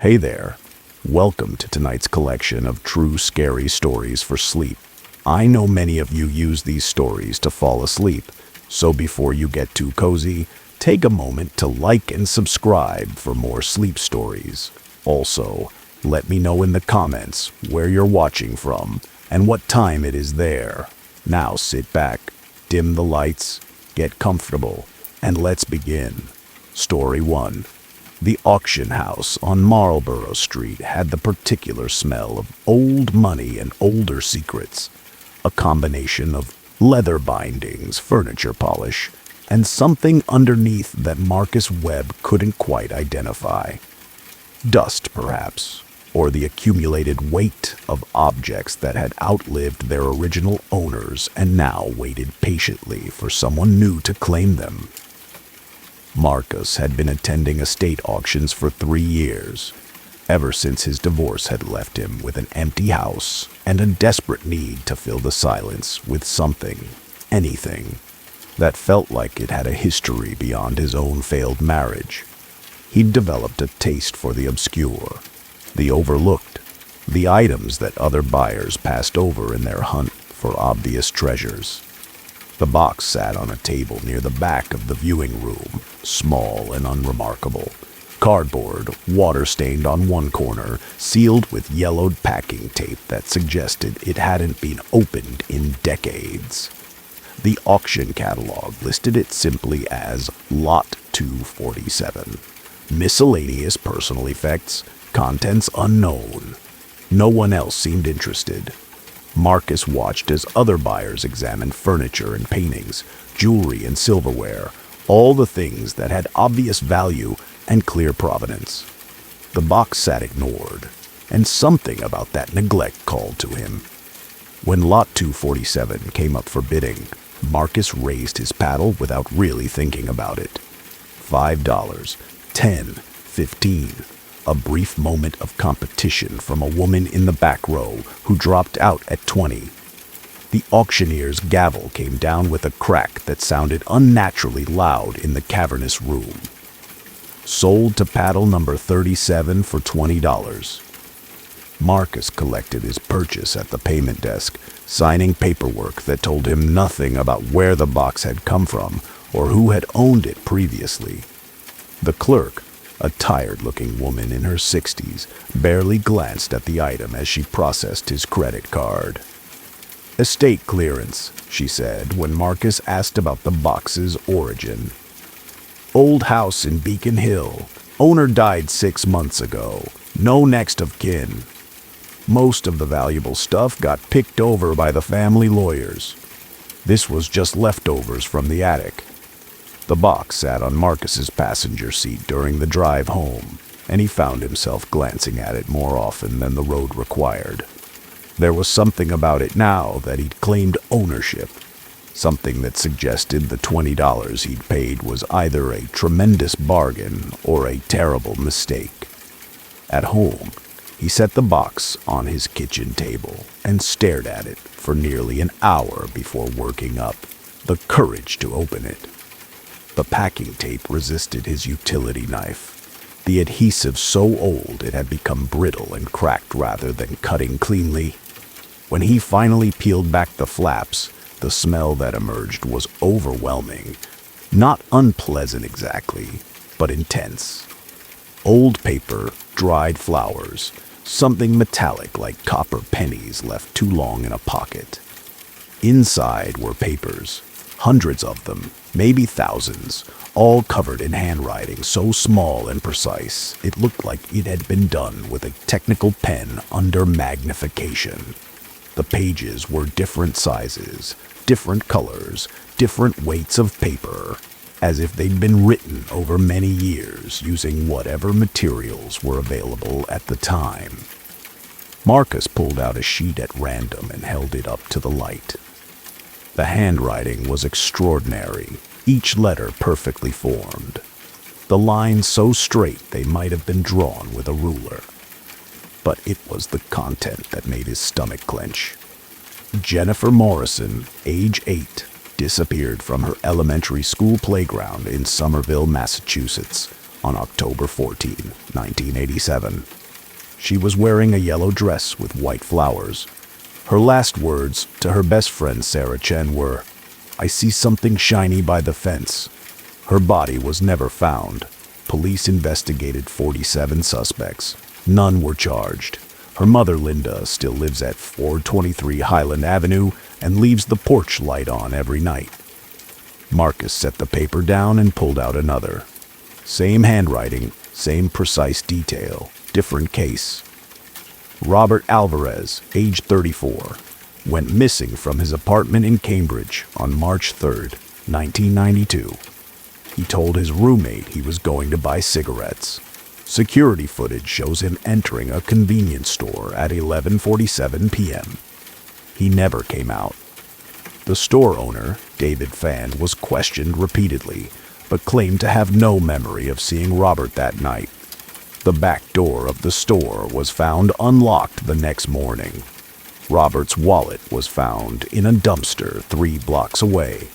Hey there. Welcome to tonight's collection of true scary stories for sleep. I know many of you use these stories to fall asleep, so before you get too cozy, take a moment to like and subscribe for more sleep stories. Also, let me know in the comments where you're watching from and what time it is there. Now sit back, dim the lights, get comfortable, and let's begin. Story 1. The auction house on Marlborough Street had the particular smell of old money and older secrets, a combination of leather bindings, furniture polish, and something underneath that Marcus Webb couldn't quite identify. Dust, perhaps, or the accumulated weight of objects that had outlived their original owners and now waited patiently for someone new to claim them. Marcus had been attending estate auctions for 3 years, ever since his divorce had left him with an empty house and a desperate need to fill the silence with something, anything, that felt like it had a history beyond his own failed marriage. He'd developed a taste for the obscure, the overlooked, the items that other buyers passed over in their hunt for obvious treasures. The box sat on a table near the back of the viewing room, small and unremarkable. Cardboard, water-stained on one corner, sealed with yellowed packing tape that suggested it hadn't been opened in decades. The auction catalog listed it simply as Lot 247. Miscellaneous personal effects, contents unknown. No one else seemed interested. Marcus watched as other buyers examined furniture and paintings, jewelry and silverware, all the things that had obvious value and clear provenance. The box sat ignored, and something about that neglect called to him. When Lot 247 came up for bidding, Marcus raised his paddle without really thinking about it. $5, 10, 15. A brief moment of competition from a woman in the back row who dropped out at 20. The auctioneer's gavel came down with a crack that sounded unnaturally loud in the cavernous room. Sold to paddle number 37 for $20. Marcus collected his purchase at the payment desk, signing paperwork that told him nothing about where the box had come from or who had owned it previously. The clerk, a tired-looking woman in her 60s, barely glanced at the item as she processed his credit card. "Estate clearance," she said when Marcus asked about the box's origin. "Old house in Beacon Hill. Owner died 6 months ago. No next of kin. Most of the valuable stuff got picked over by the family lawyers. This was just leftovers from the attic." The box sat on Marcus's passenger seat during the drive home, and he found himself glancing at it more often than the road required. There was something about it now that he'd claimed ownership, something that suggested the $20 he'd paid was either a tremendous bargain or a terrible mistake. At home, he set the box on his kitchen table and stared at it for nearly an hour before working up the courage to open it. The packing tape resisted his utility knife, the adhesive so old it had become brittle and cracked rather than cutting cleanly. When he finally peeled back the flaps, the smell that emerged was overwhelming. Not unpleasant exactly, but intense. Old paper, dried flowers, something metallic like copper pennies left too long in a pocket. Inside were papers, hundreds of them, maybe thousands, all covered in handwriting so small and precise it looked like it had been done with a technical pen under magnification. The pages were different sizes, different colors, different weights of paper, as if they'd been written over many years using whatever materials were available at the time. Marcus pulled out a sheet at random and held it up to the light. The handwriting was extraordinary, each letter perfectly formed. The lines so straight they might have been drawn with a ruler. But it was the content that made his stomach clench. Jennifer Morrison, age 8, disappeared from her elementary school playground in Somerville, Massachusetts, on October 14, 1987. She was wearing a yellow dress with white flowers. Her last words to her best friend Sarah Chen were, "I see something shiny by the fence." Her body was never found. Police investigated 47 suspects. None were charged. Her mother, Linda, still lives at 423 Highland Avenue and leaves the porch light on every night. Marcus set the paper down and pulled out another. Same handwriting, same precise detail, different case. Robert Alvarez, age 34, went missing from his apartment in Cambridge on March 3, 1992. He told his roommate he was going to buy cigarettes. Security footage shows him entering a convenience store at 11:47 p.m. He never came out. The store owner, David Fan, was questioned repeatedly, but claimed to have no memory of seeing Robert that night. The back door of the store was found unlocked the next morning. Robert's wallet was found in a dumpster 3 blocks away,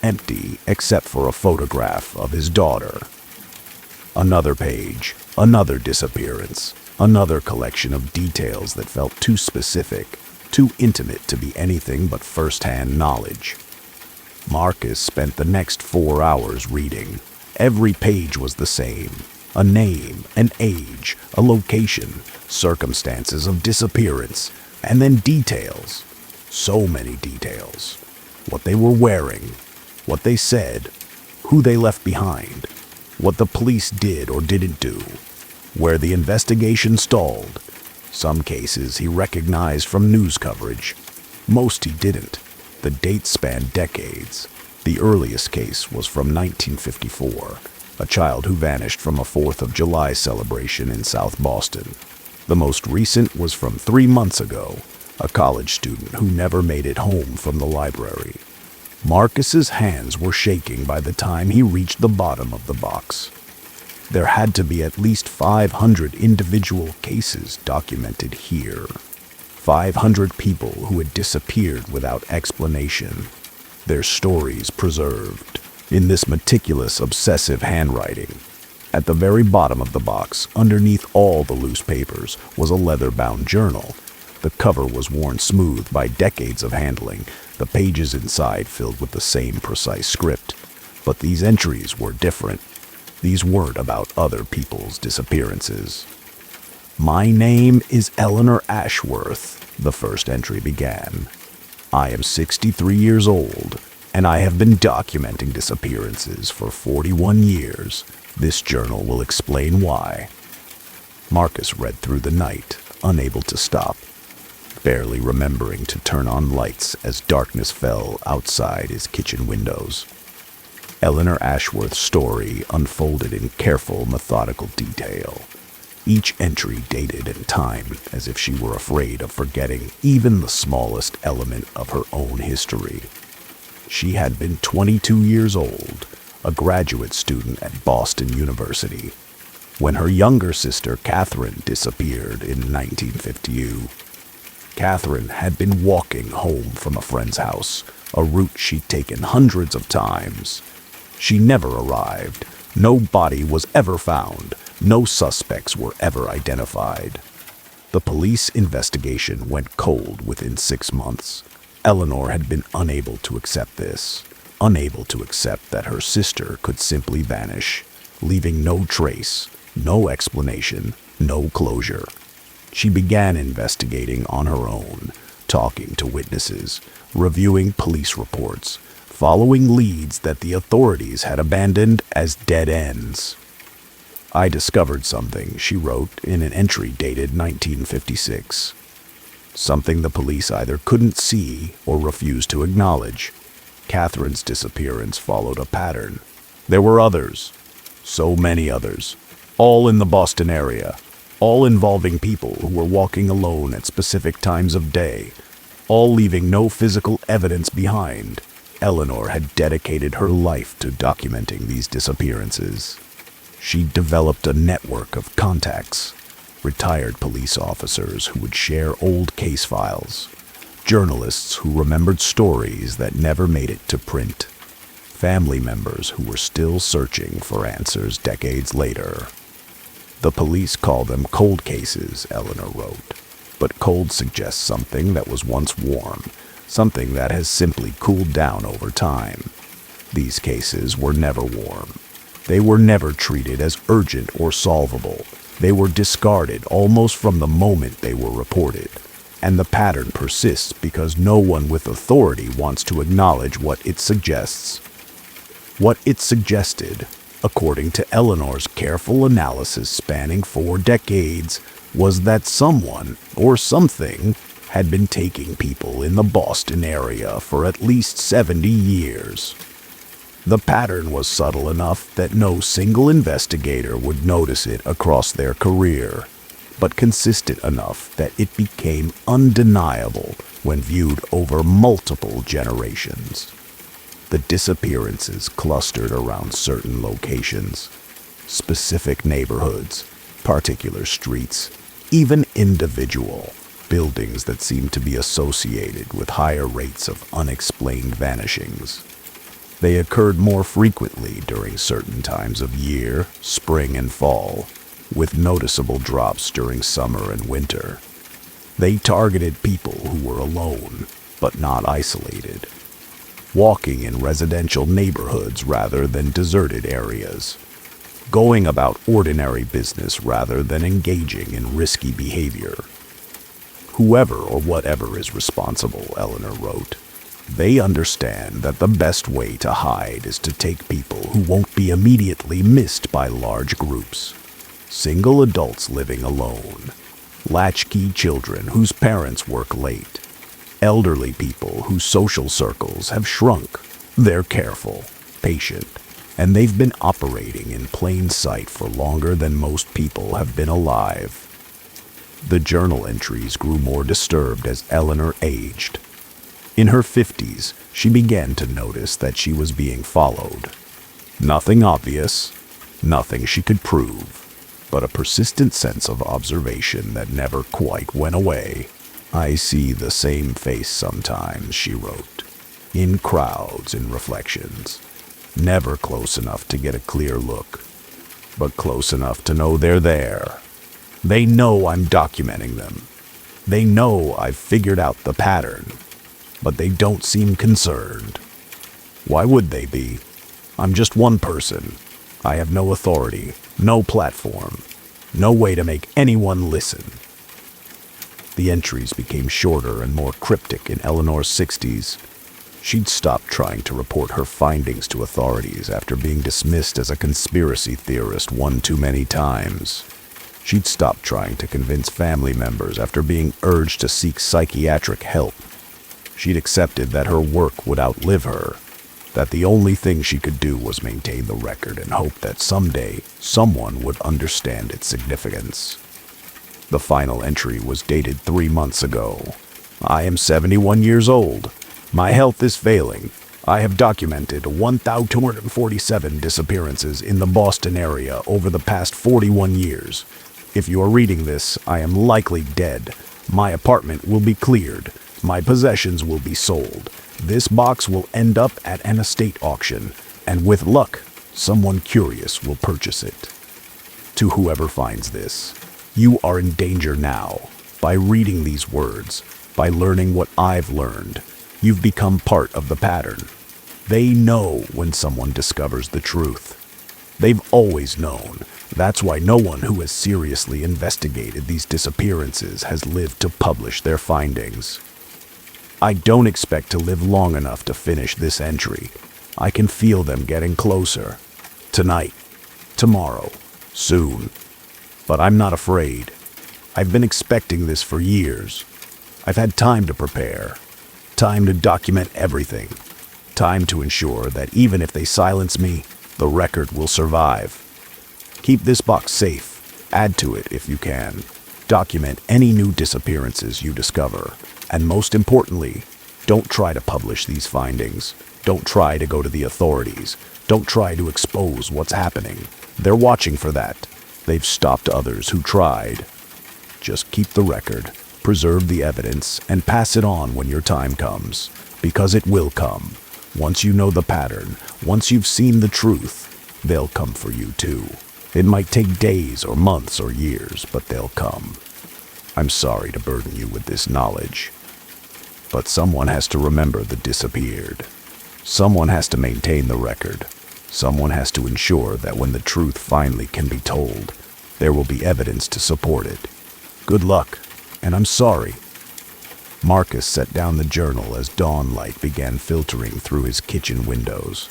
empty except for a photograph of his daughter. Another page, another disappearance, another collection of details that felt too specific, too intimate to be anything but first-hand knowledge. Marcus spent the next 4 hours reading. Every page was the same. A name, an age, a location, circumstances of disappearance, and then details. So many details. What they were wearing, what they said, who they left behind, what the police did or didn't do, where the investigation stalled. Some cases he recognized from news coverage. Most he didn't. The dates spanned decades. The earliest case was from 1954, a child who vanished from a 4th of July celebration in South Boston. The most recent was from 3 months ago, a college student who never made it home from the library. Marcus's hands were shaking by the time he reached the bottom of the box. There had to be at least 500 individual cases documented here. 500 people who had disappeared without explanation. Their stories preserved in this meticulous, obsessive handwriting. At the very bottom of the box, underneath all the loose papers, was a leather-bound journal. The cover was worn smooth by decades of handling, the pages inside filled with the same precise script. But these entries were different. These weren't about other people's disappearances. "My name is Eleanor Ashworth," the first entry began. "I am 63 years old, and I have been documenting disappearances for 41 years. This journal will explain why." Marcus read through the night, unable to stop, barely remembering to turn on lights as darkness fell outside his kitchen windows. Eleanor Ashworth's story unfolded in careful, methodical detail. Each entry dated and timed as if she were afraid of forgetting even the smallest element of her own history. She had been 22 years old, a graduate student at Boston University, when her younger sister Catherine disappeared in 1952. Catherine had been walking home from a friend's house, a route she'd taken hundreds of times. She never arrived. No body was ever found. No suspects were ever identified. The police investigation went cold within 6 months. Eleanor had been unable to accept this, unable to accept that her sister could simply vanish, leaving no trace, no explanation, no closure. She began investigating on her own, talking to witnesses, reviewing police reports, following leads that the authorities had abandoned as dead ends. "I discovered something," she wrote in an entry dated 1956. Something the police either couldn't see or refused to acknowledge. Catherine's disappearance followed a pattern. There were others, so many others, all in the Boston area, all involving people who were walking alone at specific times of day, all leaving no physical evidence behind. Eleanor had dedicated her life to documenting these disappearances. She developed a network of contacts, retired police officers who would share old case files, journalists who remembered stories that never made it to print, family members who were still searching for answers decades later. The police call them cold cases, Eleanor wrote. But cold suggests something that was once warm, something that has simply cooled down over time. These cases were never warm. They were never treated as urgent or solvable. They were discarded almost from the moment they were reported. And the pattern persists because no one with authority wants to acknowledge what it suggests. What it suggested, according to Eleanor's careful analysis spanning 4 decades, was that someone or something had been taking people in the Boston area for at least 70 years. The pattern was subtle enough that no single investigator would notice it across their career, but consistent enough that it became undeniable when viewed over multiple generations. The disappearances clustered around certain locations, specific neighborhoods, particular streets, even individual buildings that seemed to be associated with higher rates of unexplained vanishings. They occurred more frequently during certain times of year, spring and fall, with noticeable drops during summer and winter. They targeted people who were alone, but not isolated, walking in residential neighborhoods rather than deserted areas, going about ordinary business rather than engaging in risky behavior. Whoever or whatever is responsible, Eleanor wrote, they understand that the best way to hide is to take people who won't be immediately missed by large groups. Single adults living alone, latchkey children whose parents work late, elderly people whose social circles have shrunk. They're careful, patient, and they've been operating in plain sight for longer than most people have been alive. The journal entries grew more disturbed as Eleanor aged. In her 50s, she began to notice that she was being followed. Nothing obvious, nothing she could prove, but a persistent sense of observation that never quite went away. I see the same face sometimes, she wrote, in crowds and reflections. Never close enough to get a clear look, but close enough to know they're there. They know I'm documenting them. They know I've figured out the pattern, but they don't seem concerned. Why would they be? I'm just one person. I have no authority, no platform, no way to make anyone listen. The entries became shorter and more cryptic in Eleanor's 60s. She'd stopped trying to report her findings to authorities after being dismissed as a conspiracy theorist one too many times. She'd stopped trying to convince family members after being urged to seek psychiatric help. She'd accepted that her work would outlive her, that the only thing she could do was maintain the record and hope that someday someone would understand its significance. The final entry was dated 3 months ago. I am 71 years old. My health is failing. I have documented 1,247 disappearances in the Boston area over the past 41 years. If you are reading this, I am likely dead. My apartment will be cleared. My possessions will be sold. This box will end up at an estate auction, and with luck, someone curious will purchase it. To whoever finds this, you are in danger now. By reading these words, by learning what I've learned, you've become part of the pattern. They know when someone discovers the truth. They've always known. That's why no one who has seriously investigated these disappearances has lived to publish their findings. I don't expect to live long enough to finish this entry. I can feel them getting closer. Tonight, tomorrow, soon. But I'm not afraid. I've been expecting this for years. I've had time to prepare, time to document everything, time to ensure that even if they silence me, the record will survive. Keep this box safe. Add to it if you can. Document any new disappearances you discover. And most importantly, don't try to publish these findings. Don't try to go to the authorities. Don't try to expose what's happening. They're watching for that. They've stopped others who tried. Just keep the record, preserve the evidence, and pass it on when your time comes. Because it will come. Once you know the pattern, once you've seen the truth, they'll come for you too. It might take days or months or years, but they'll come. I'm sorry to burden you with this knowledge, but someone has to remember the disappeared. Someone has to maintain the record. Someone has to ensure that when the truth finally can be told, there will be evidence to support it. Good luck, and I'm sorry. Marcus set down the journal as dawn light began filtering through his kitchen windows.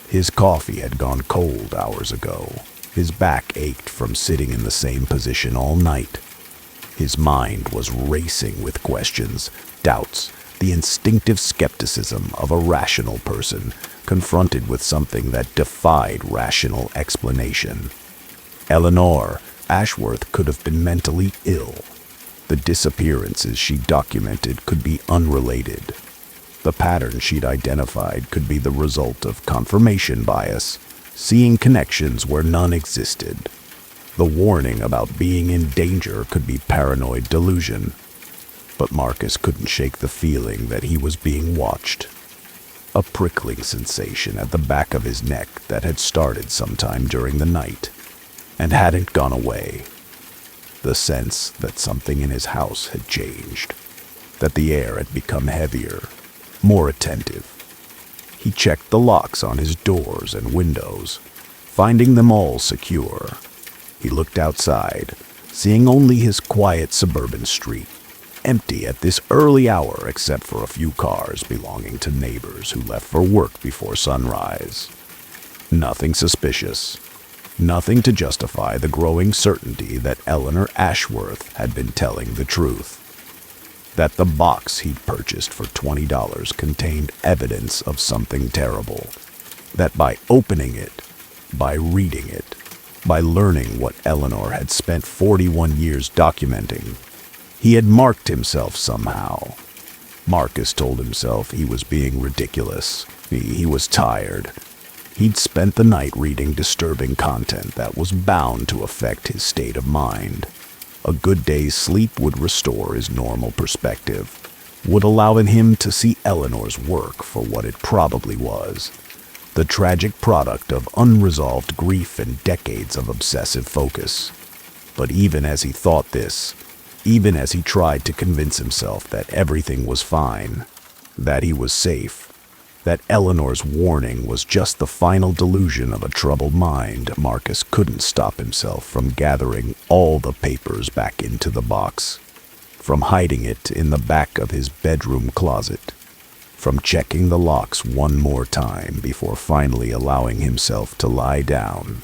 His coffee had gone cold hours ago. His back ached from sitting in the same position all night. His mind was racing with questions, doubts, the instinctive skepticism of a rational person confronted with something that defied rational explanation. Eleanor Ashworth could have been mentally ill. The disappearances she documented could be unrelated. The pattern she'd identified could be the result of confirmation bias, seeing connections where none existed. The warning about being in danger could be paranoid delusion. But Marcus couldn't shake the feeling that he was being watched. A prickling sensation at the back of his neck that had started sometime during the night and hadn't gone away. The sense that something in his house had changed, that the air had become heavier, more attentive. He checked the locks on his doors and windows, finding them all secure. He looked outside, seeing only his quiet suburban street, empty at this early hour except for a few cars belonging to neighbors who left for work before sunrise. Nothing suspicious. Nothing to justify the growing certainty that Eleanor Ashworth had been telling the truth. That the box he'd purchased for $20 contained evidence of something terrible. That by opening it, by reading it, by learning what Eleanor had spent 41 years documenting, he had marked himself somehow. Marcus told himself he was being ridiculous. He was tired. He'd spent the night reading disturbing content that was bound to affect his state of mind. A good day's sleep would restore his normal perspective, would allow him to see Eleanor's work for what it probably was, the tragic product of unresolved grief and decades of obsessive focus. But even as he thought this, even as he tried to convince himself that everything was fine, that he was safe, that Eleanor's warning was just the final delusion of a troubled mind, Marcus couldn't stop himself from gathering all the papers back into the box, from hiding it in the back of his bedroom closet, from checking the locks one more time before finally allowing himself to lie down.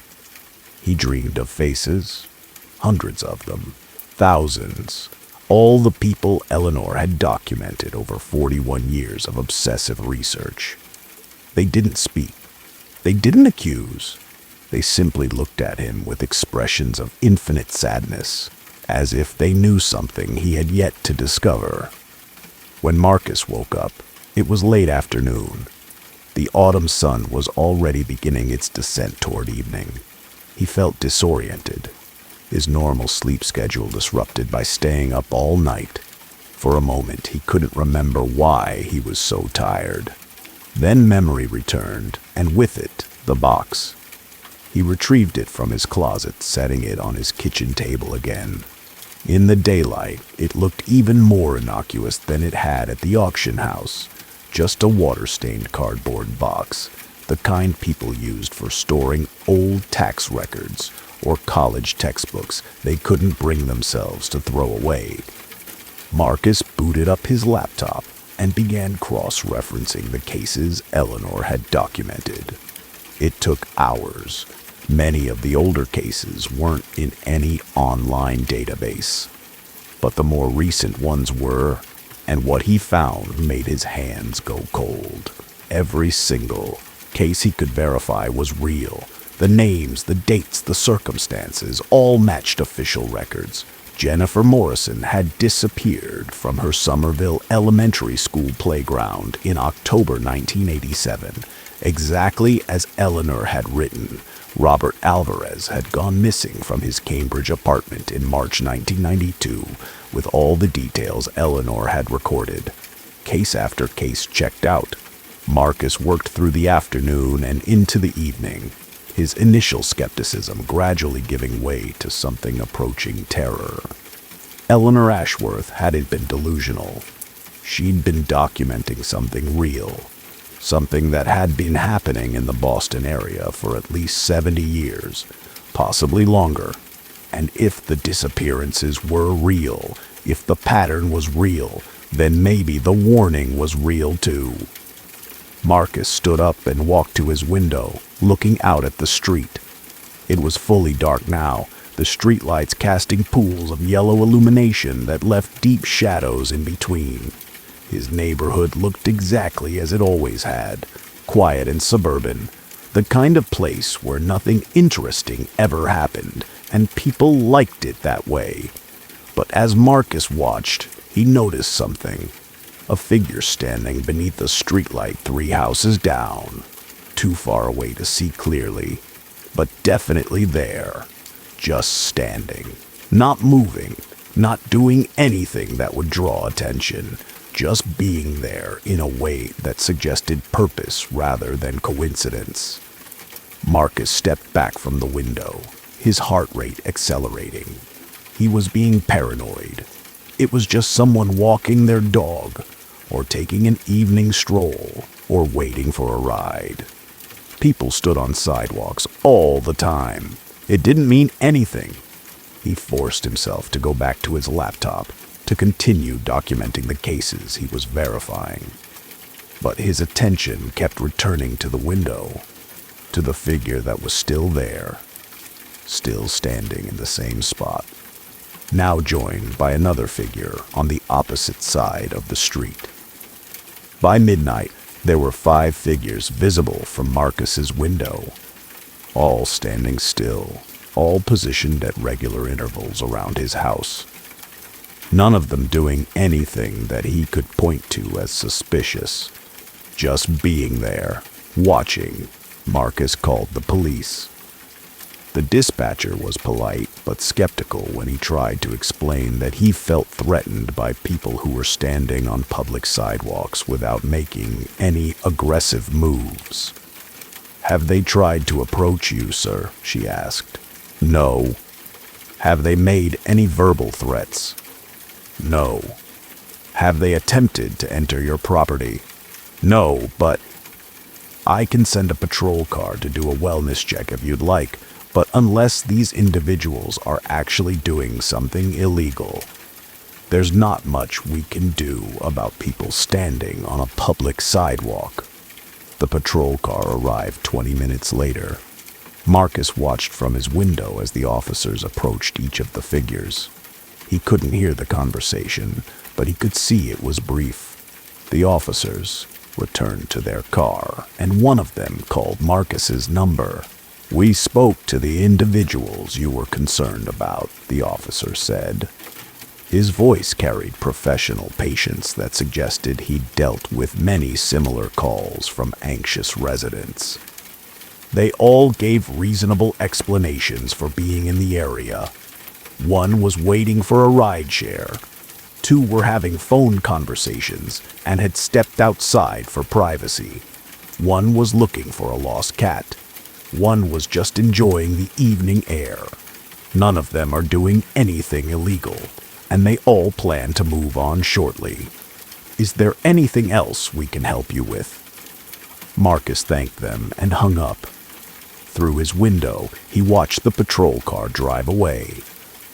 He dreamed of faces, hundreds of them, thousands, all the people Eleanor had documented over 41 years of obsessive research. They didn't speak. They didn't accuse. They simply looked at him with expressions of infinite sadness, as if they knew something he had yet to discover. When Marcus woke up, it was late afternoon. The autumn sun was already beginning its descent toward evening. He felt disoriented, his normal sleep schedule disrupted by staying up all night. For a moment, he couldn't remember why he was so tired. Then memory returned, and with it, the box. He retrieved it from his closet, setting it on his kitchen table again. In the daylight, it looked even more innocuous than it had at the auction house. Just a water-stained cardboard box, the kind people used for storing old tax records or college textbooks they couldn't bring themselves to throw away. Marcus booted up his laptop and began cross-referencing the cases Eleanor had documented. It took hours. Many of the older cases weren't in any online database, but the more recent ones were, and what he found made his hands go cold. Every single case he could verify was real. The names, the dates, the circumstances all matched official records. Jennifer Morrison had disappeared from her Somerville Elementary School playground in October 1987, exactly as Eleanor had written. Robert Alvarez had gone missing from his Cambridge apartment in March 1992, with all the details Eleanor had recorded. Case after case checked out. Marcus worked through the afternoon and into the evening, his initial skepticism gradually giving way to something approaching terror. Eleanor Ashworth hadn't been delusional. She'd been documenting something real, something that had been happening in the Boston area for at least 70 years, possibly longer. And if the disappearances were real, if the pattern was real, then maybe the warning was real too. Marcus stood up and walked to his window, looking out at the street. It was fully dark now, the streetlights casting pools of yellow illumination that left deep shadows in between. His neighborhood looked exactly as it always had, quiet and suburban, the kind of place where nothing interesting ever happened, and people liked it that way. But as Marcus watched, he noticed something. A figure standing beneath a streetlight 3 houses down, too far away to see clearly, but definitely there, just standing, not moving, not doing anything that would draw attention, just being there in a way that suggested purpose rather than coincidence. Marcus stepped back from the window, his heart rate accelerating. He was being paranoid. It was just someone walking their dog, or taking an evening stroll, or waiting for a ride. People stood on sidewalks all the time. It didn't mean anything. He forced himself to go back to his laptop, to continue documenting the cases he was verifying. But his attention kept returning to the window, to the figure that was still there, still standing in the same spot, now joined by another figure on the opposite side of the street. By midnight, there were 5 figures visible from Marcus's window, all standing still, all positioned at regular intervals around his house. None of them doing anything that he could point to as suspicious. Just being there, watching. Marcus called the police. The dispatcher was polite but skeptical when he tried to explain that he felt threatened by people who were standing on public sidewalks without making any aggressive moves. "Have they tried to approach you, sir?" she asked. "No." "Have they made any verbal threats?" "No." "Have they attempted to enter your property?" "No, but I can send a patrol car to do a wellness check if you'd like, but unless these individuals are actually doing something illegal, there's not much we can do about people standing on a public sidewalk." The patrol car arrived 20 minutes later. Marcus watched from his window as the officers approached each of the figures. He couldn't hear the conversation, but he could see it was brief. The officers returned to their car, and one of them called Marcus's number. "We spoke to the individuals you were concerned about," the officer said. His voice carried professional patience that suggested he'd dealt with many similar calls from anxious residents. They all gave reasonable explanations for being in the area. One was waiting for a rideshare. 2 were having phone conversations and had stepped outside for privacy. 1 was looking for a lost cat. 1 was just enjoying the evening air. None of them are doing anything illegal, and they all plan to move on shortly. Is there anything else we can help you with?" Marcus thanked them and hung up. Through his window, he watched the patrol car drive away,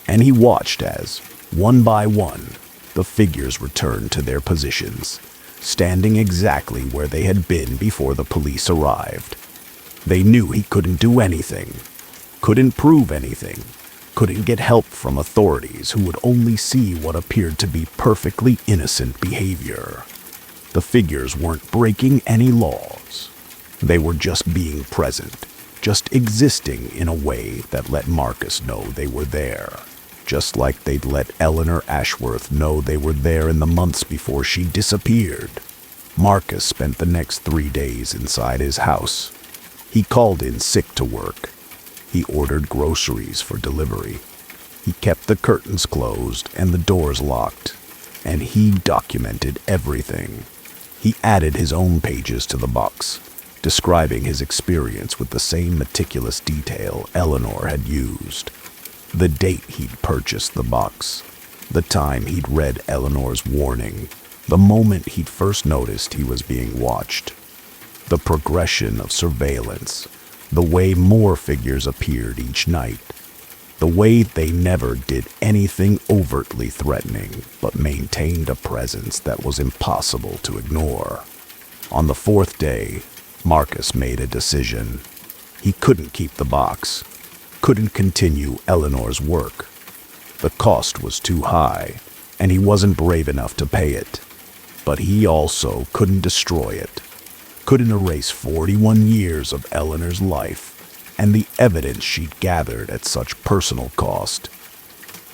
and he watched as, one by one, the figures returned to their positions, standing exactly where they had been before the police arrived. They knew he couldn't do anything, couldn't prove anything, couldn't get help from authorities who would only see what appeared to be perfectly innocent behavior. The figures weren't breaking any laws. They were just being present, just existing in a way that let Marcus know they were there. Just like they'd let Eleanor Ashworth know they were there in the months before she disappeared. Marcus spent the next 3 days inside his house. He called in sick to work. He ordered groceries for delivery. He kept the curtains closed and the doors locked. And he documented everything. He added his own pages to the box, describing his experience with the same meticulous detail Eleanor had used. The date he'd purchased the box, the time he'd read Eleanor's warning, the moment he'd first noticed he was being watched. The progression of surveillance, the way more figures appeared each night, the way they never did anything overtly threatening but maintained a presence that was impossible to ignore. On the fourth day, Marcus made a decision. He couldn't keep the box, couldn't continue Eleanor's work. The cost was too high, and he wasn't brave enough to pay it. But he also couldn't destroy it, couldn't erase 41 years of Eleanor's life and the evidence she'd gathered at such personal cost.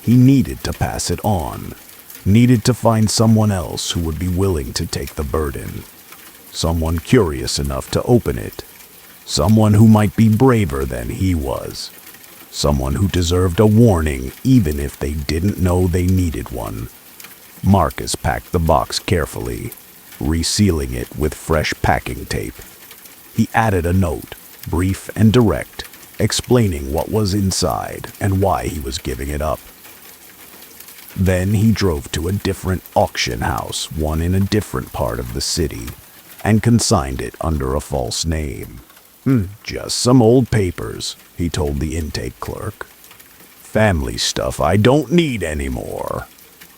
He needed to pass it on, needed to find someone else who would be willing to take the burden, someone curious enough to open it, someone who might be braver than he was, someone who deserved a warning even if they didn't know they needed one. Marcus packed the box carefully, resealing it with fresh packing tape. He added a note, brief and direct, explaining what was inside and why he was giving it up. Then he drove to a different auction house, one in a different part of the city, and consigned it under a false name. Just some old papers, he told the intake clerk. Family stuff I don't need anymore.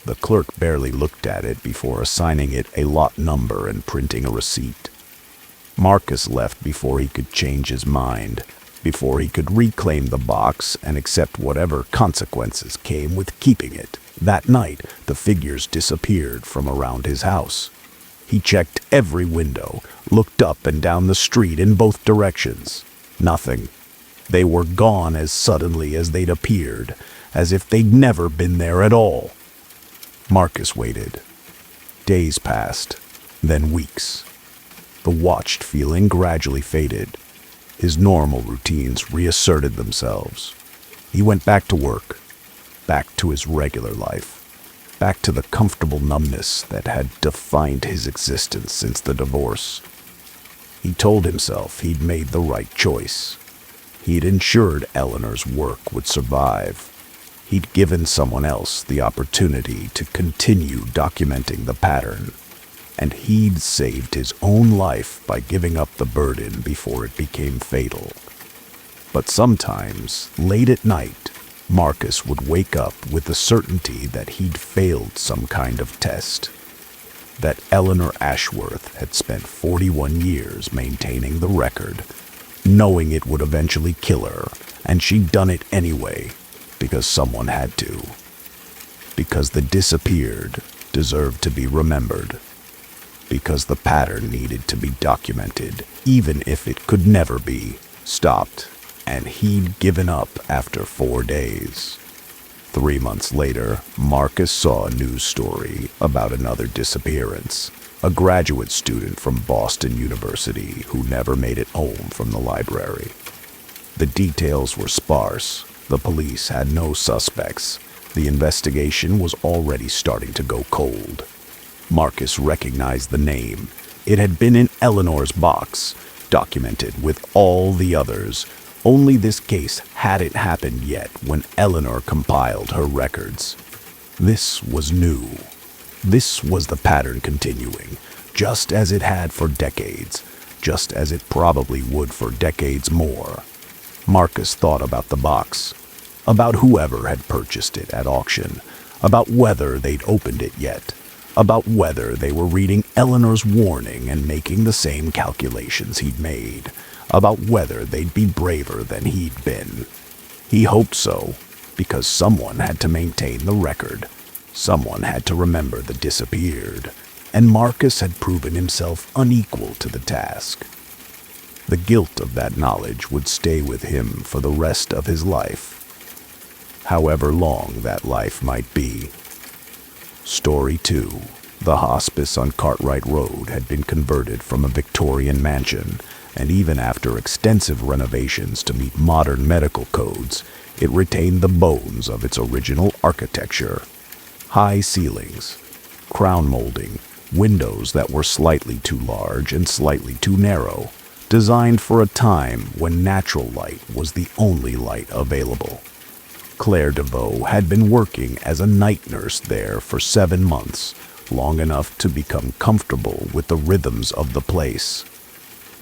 The clerk barely looked at it before assigning it a lot number and printing a receipt. Marcus left before he could change his mind, before he could reclaim the box and accept whatever consequences came with keeping it. That night, the figures disappeared from around his house. He checked every window, looked up and down the street in both directions. Nothing. They were gone as suddenly as they'd appeared, as if they'd never been there at all. Marcus waited. Days passed, then weeks. The watched feeling gradually faded. His normal routines reasserted themselves. He went back to work, back to his regular life, back to the comfortable numbness that had defined his existence since the divorce. He told himself he'd made the right choice. He'd ensured Eleanor's work would survive. He'd given someone else the opportunity to continue documenting the pattern. And he'd saved his own life by giving up the burden before it became fatal. But sometimes, late at night, Marcus would wake up with the certainty that he'd failed some kind of test, that Eleanor Ashworth had spent 41 years maintaining the record, knowing it would eventually kill her, and she'd done it anyway, because someone had to. Because the disappeared deserved to be remembered. Because the pattern needed to be documented, even if it could never be stopped, and he'd given up after 4 days. 3 months later, Marcus saw a news story about another disappearance, a graduate student from Boston University who never made it home from the library. The details were sparse, the police had no suspects, the investigation was already starting to go cold. Marcus recognized the name. It had been in Eleanor's box, documented with all the others. Only this case hadn't happened yet when Eleanor compiled her records. This was new. This was the pattern continuing, just as it had for decades, just as it probably would for decades more. Marcus thought about the box, about whoever had purchased it at auction, about whether they'd opened it yet, about whether they were reading Eleanor's warning and making the same calculations he'd made, about whether they'd be braver than he'd been. He hoped so, because someone had to maintain the record. Someone had to remember the disappeared, and Marcus had proven himself unequal to the task. The guilt of that knowledge would stay with him for the rest of his life, however long that life might be. Story 2. The hospice on Cartwright Road had been converted from a Victorian mansion, and even after extensive renovations to meet modern medical codes, it retained the bones of its original architecture. High ceilings, crown molding, windows that were slightly too large and slightly too narrow, designed for a time when natural light was the only light available. Claire DeVoe had been working as a night nurse there for 7 months, long enough to become comfortable with the rhythms of the place,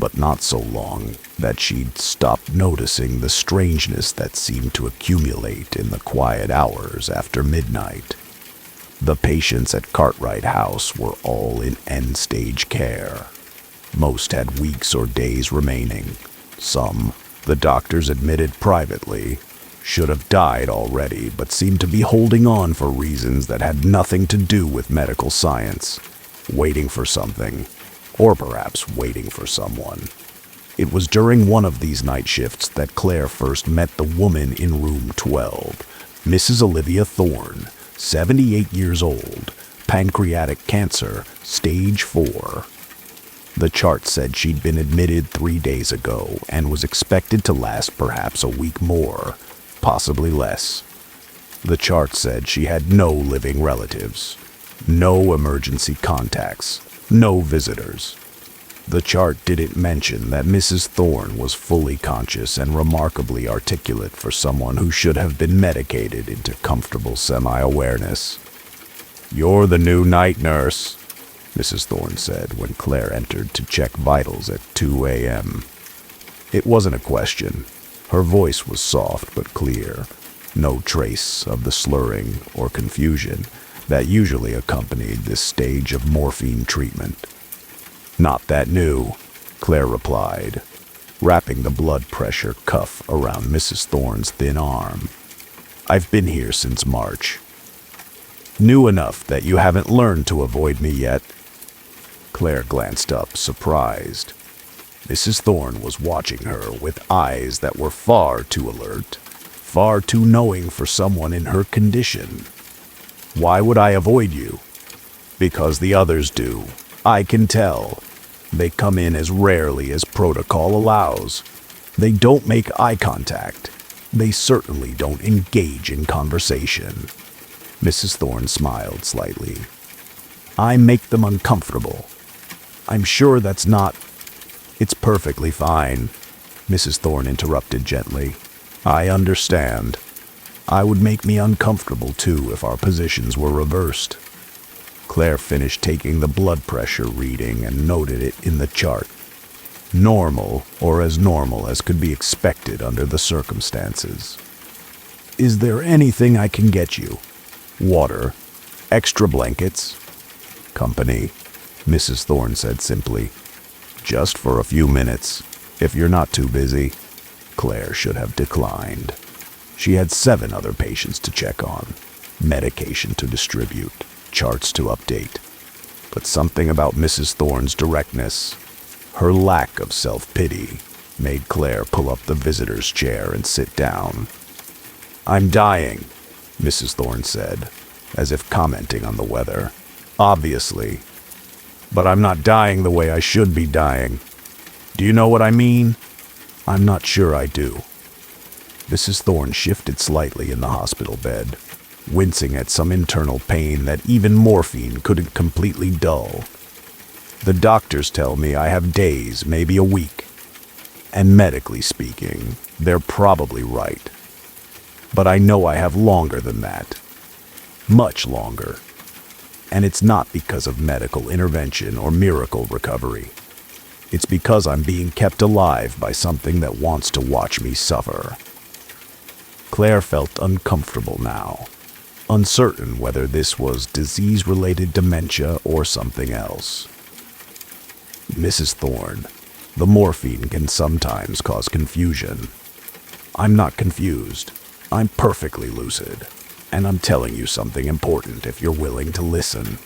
but not so long that she'd stopped noticing the strangeness that seemed to accumulate in the quiet hours after midnight. The patients at Cartwright House were all in end-stage care. Most had weeks or days remaining. Some, the doctors admitted privately, should have died already, but seemed to be holding on for reasons that had nothing to do with medical science, waiting for something, or perhaps waiting for someone. It was during one of these night shifts that Claire first met the woman in room 12, Mrs. Olivia Thorne, 78 years old, pancreatic cancer, stage 4. The chart said she'd been admitted 3 days ago and was expected to last perhaps a week more, possibly less. The chart said she had no living relatives, no emergency contacts, no visitors. The chart didn't mention that Mrs. Thorne was fully conscious and remarkably articulate for someone who should have been medicated into comfortable semi-awareness. "You're the new night nurse," Mrs. Thorne said when Claire entered to check vitals at 2 a.m. It wasn't a question. Her voice was soft but clear, no trace of the slurring or confusion that usually accompanied this stage of morphine treatment. "Not that new," Claire replied, wrapping the blood pressure cuff around Mrs. Thorne's thin arm. "I've been here since March." "New enough that you haven't learned to avoid me yet?" Claire glanced up, surprised. Mrs. Thorne was watching her with eyes that were far too alert, far too knowing for someone in her condition. "Why would I avoid you?" "Because the others do. I can tell. They come in as rarely as protocol allows. They don't make eye contact. They certainly don't engage in conversation." Mrs. Thorne smiled slightly. "I make them uncomfortable. I'm sure that's not—" "It's perfectly fine," Mrs. Thorne interrupted gently. "I understand. I would make me uncomfortable too if our positions were reversed." Claire finished taking the blood pressure reading and noted it in the chart. Normal, or as normal as could be expected under the circumstances. "Is there anything I can get you? Water? Extra blankets?" "Company," Mrs. Thorne said simply. "Just for a few minutes, if you're not too busy." Claire should have declined. She had 7 other patients to check on, medication to distribute, charts to update. But something about Mrs. Thorne's directness, her lack of self-pity, made Claire pull up the visitor's chair and sit down. "I'm dying," Mrs. Thorne said, as if commenting on the weather. "Obviously. But I'm not dying the way I should be dying. Do you know what I mean?" "I'm not sure I do." Mrs. Thorne shifted slightly in the hospital bed, wincing at some internal pain that even morphine couldn't completely dull. "The doctors tell me I have days, maybe a week. And medically speaking, they're probably right. But I know I have longer than that. Much longer. And it's not because of medical intervention or miracle recovery. It's because I'm being kept alive by something that wants to watch me suffer." Claire felt uncomfortable now, uncertain whether this was disease-related dementia or something else. "Mrs. Thorne, the morphine can sometimes cause confusion." "I'm not confused. I'm perfectly lucid. And I'm telling you something important if you're willing to listen."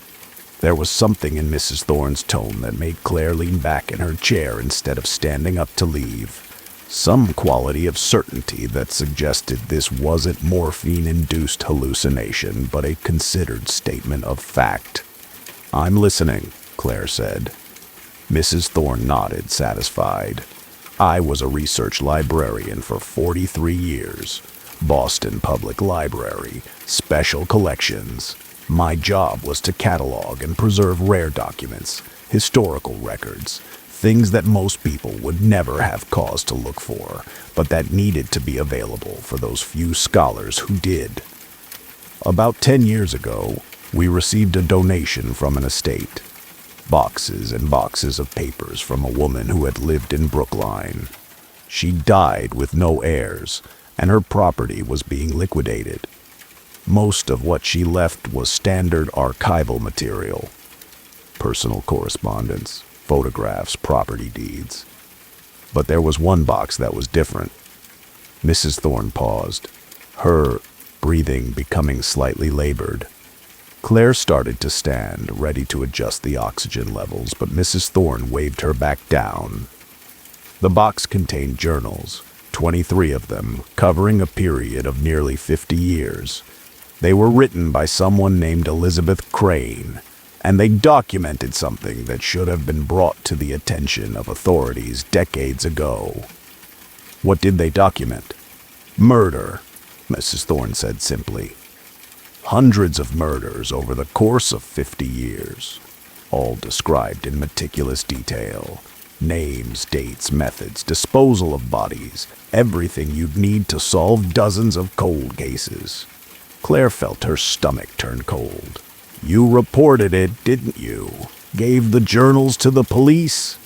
There was something in Mrs. Thorne's tone that made Claire lean back in her chair instead of standing up to leave. Some quality of certainty that suggested this wasn't morphine-induced hallucination, but a considered statement of fact. "I'm listening," Claire said. Mrs. Thorne nodded, satisfied. "I was a research librarian for 43 years. Boston Public Library, Special Collections. My job was to catalog and preserve rare documents, historical records, things that most people would never have cause to look for, but that needed to be available for those few scholars who did. About 10 years ago, we received a donation from an estate. Boxes and boxes of papers from a woman who had lived in Brookline. She died with no heirs, and her property was being liquidated. Most of what she left was standard archival material. Personal correspondence, photographs, property deeds. But there was one box that was different. Mrs. Thorne paused, her breathing becoming slightly labored. Claire started to stand, ready to adjust the oxygen levels, but Mrs. Thorne waved her back down. The box contained journals, 23 of them, covering a period of nearly 50 years. They were written by someone named Elizabeth Crane, and they documented something that should have been brought to the attention of authorities decades ago. What did they document? Murder, Mrs. Thorne said simply. Hundreds of murders over the course of 50 years, all described in meticulous detail. Names, dates, methods, disposal of bodies, everything you'd need to solve dozens of cold cases. Claire felt her stomach turn cold. You reported it, didn't you? Gave the journals to the police?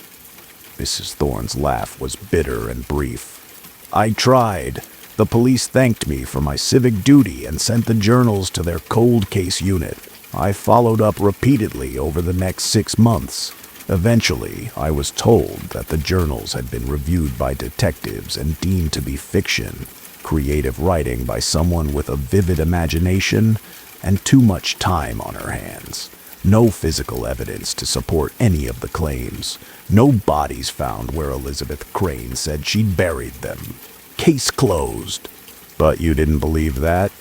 Mrs. Thorne's laugh was bitter and brief. I tried. The police thanked me for my civic duty and sent the journals to their cold case unit. I followed up repeatedly over the next 6 months. Eventually, I was told that the journals had been reviewed by detectives and deemed to be fiction, creative writing by someone with a vivid imagination and too much time on her hands. No physical evidence to support any of the claims. No bodies found where Elizabeth Crane said she'd buried them. Case closed. But you didn't believe that?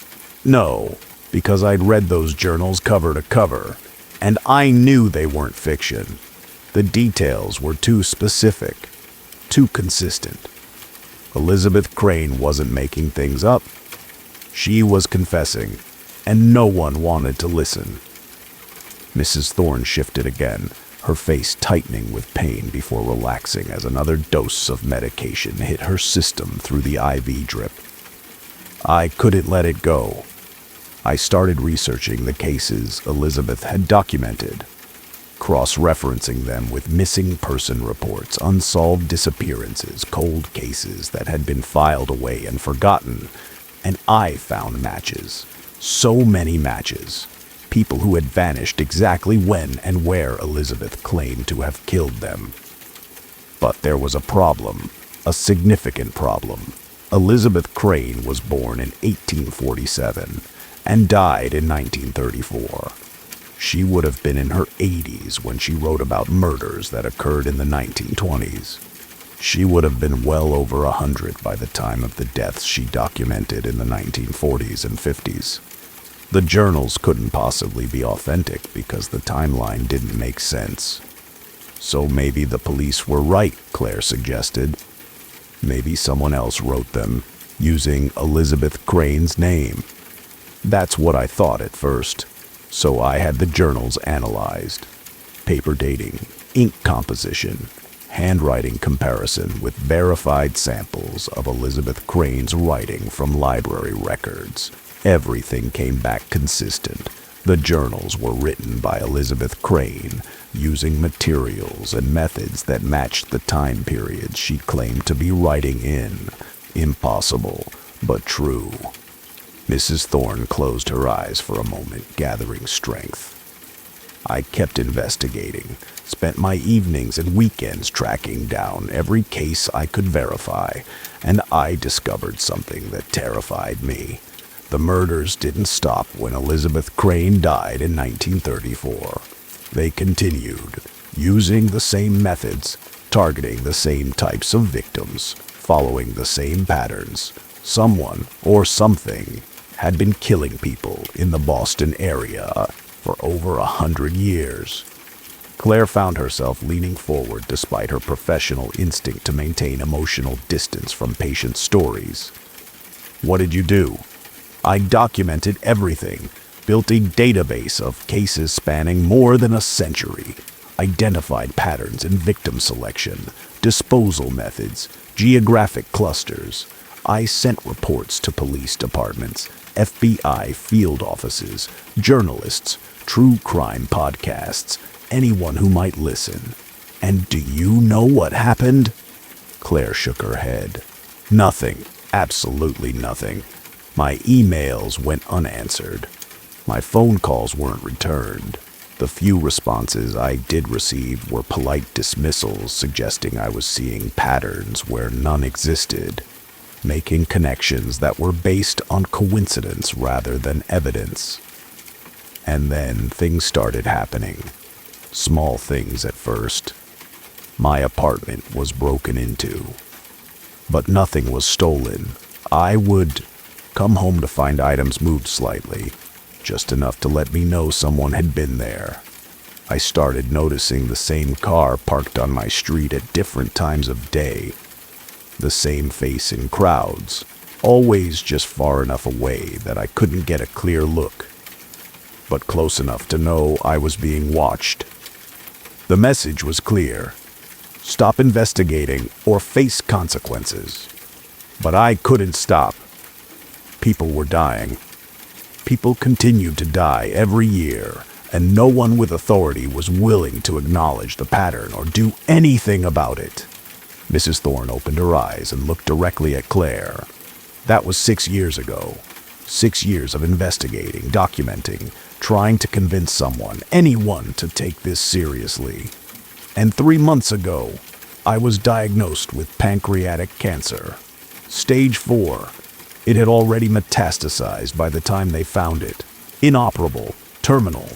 No, because I'd read those journals cover to cover, and I knew they weren't fiction. The details were too specific, too consistent. Elizabeth Crane wasn't making things up. She was confessing, and no one wanted to listen. Mrs. Thorne shifted again, her face tightening with pain before relaxing as another dose of medication hit her system through the IV drip. I couldn't let it go. I started researching the cases Elizabeth had documented, cross-referencing them with missing person reports, unsolved disappearances, cold cases that had been filed away and forgotten, and I found matches. So many matches. People who had vanished exactly when and where Elizabeth claimed to have killed them. But there was a problem, a significant problem. Elizabeth Crane was born in 1847 and died in 1934. She would have been in her 80s when she wrote about murders that occurred in the 1920s. She would have been well over 100 by the time of the deaths she documented in the 1940s and 50s. The journals couldn't possibly be authentic because the timeline didn't make sense. So maybe the police were right, Claire suggested. Maybe someone else wrote them, using Elizabeth Crane's name. That's what I thought at first. So I had the journals analyzed. Paper dating, ink composition, handwriting comparison with verified samples of Elizabeth Crane's writing from library records. Everything came back consistent. The journals were written by Elizabeth Crane, using materials and methods that matched the time periods she claimed to be writing in. Impossible, but true. Mrs. Thorne closed her eyes for a moment, gathering strength. I kept investigating, spent my evenings and weekends tracking down every case I could verify, and I discovered something that terrified me. The murders didn't stop when Elizabeth Crane died in 1934. They continued, using the same methods, targeting the same types of victims, following the same patterns. Someone, or something, had been killing people in the Boston area for over 100 years. Claire found herself leaning forward despite her professional instinct to maintain emotional distance from patient stories. What did you do? I documented everything. built a database of cases spanning more than a century, identified patterns in victim selection, disposal methods, geographic clusters. I sent reports to police departments, FBI field offices, journalists, true crime podcasts, anyone who might listen. And do you know what happened? Claire shook her head. Nothing. Absolutely nothing. My emails went unanswered. My phone calls weren't returned. The few responses I did receive were polite dismissals suggesting I was seeing patterns where none existed, making connections that were based on coincidence rather than evidence. And then things started happening. Small things at first. My apartment was broken into. But nothing was stolen. I would come home to find items moved slightly, just enough to let me know someone had been there. I started noticing the same car parked on my street at different times of day. The same face in crowds, always just far enough away that I couldn't get a clear look, but close enough to know I was being watched. The message was clear. Stop investigating or face consequences. But I couldn't stop. People were dying. People continued to die every year, and no one with authority was willing to acknowledge the pattern or do anything about it. Mrs. Thorne opened her eyes and looked directly at Claire. That was 6 years ago. 6 years of investigating, documenting, trying to convince someone, anyone, to take this seriously. And 3 months ago, I was diagnosed with pancreatic cancer. Stage 4. It had already metastasized by the time they found it. Inoperable. Terminal.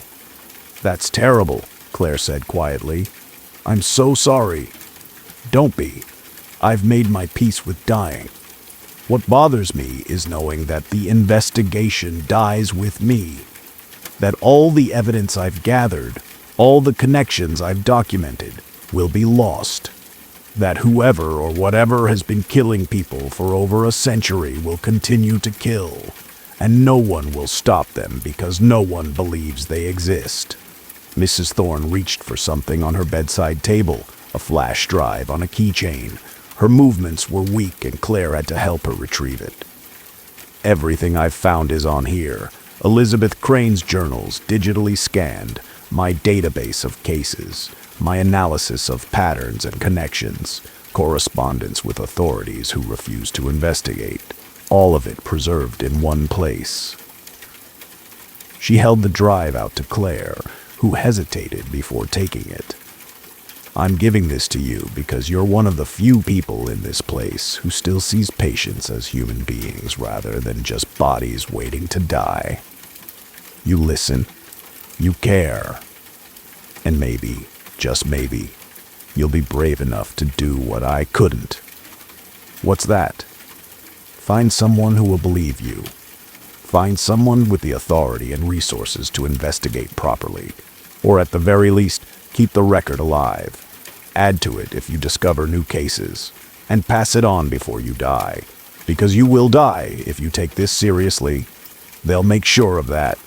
That's terrible, Claire said quietly. I'm so sorry. Don't be. I've made my peace with dying. What bothers me is knowing that the investigation dies with me. That all the evidence I've gathered, all the connections I've documented, will be lost. That whoever or whatever has been killing people for over a century will continue to kill, and no one will stop them because no one believes they exist. Mrs. Thorne reached for something on her bedside table, a flash drive on a keychain. Her movements were weak and Claire had to help her retrieve it. Everything I've found is on here. Elizabeth Crane's journals, digitally scanned, my database of cases, my analysis of patterns and connections, correspondence with authorities who refuse to investigate, all of it preserved in one place. She held the drive out to Claire, who hesitated before taking it. I'm giving this to you because you're one of the few people in this place who still sees patients as human beings rather than just bodies waiting to die. You listen. You care. And maybe, just maybe, you'll be brave enough to do what I couldn't. What's that? Find someone who will believe you. Find someone with the authority and resources to investigate properly. Or at the very least, keep the record alive. Add to it if you discover new cases. And pass it on before you die. Because you will die if you take this seriously. They'll make sure of that.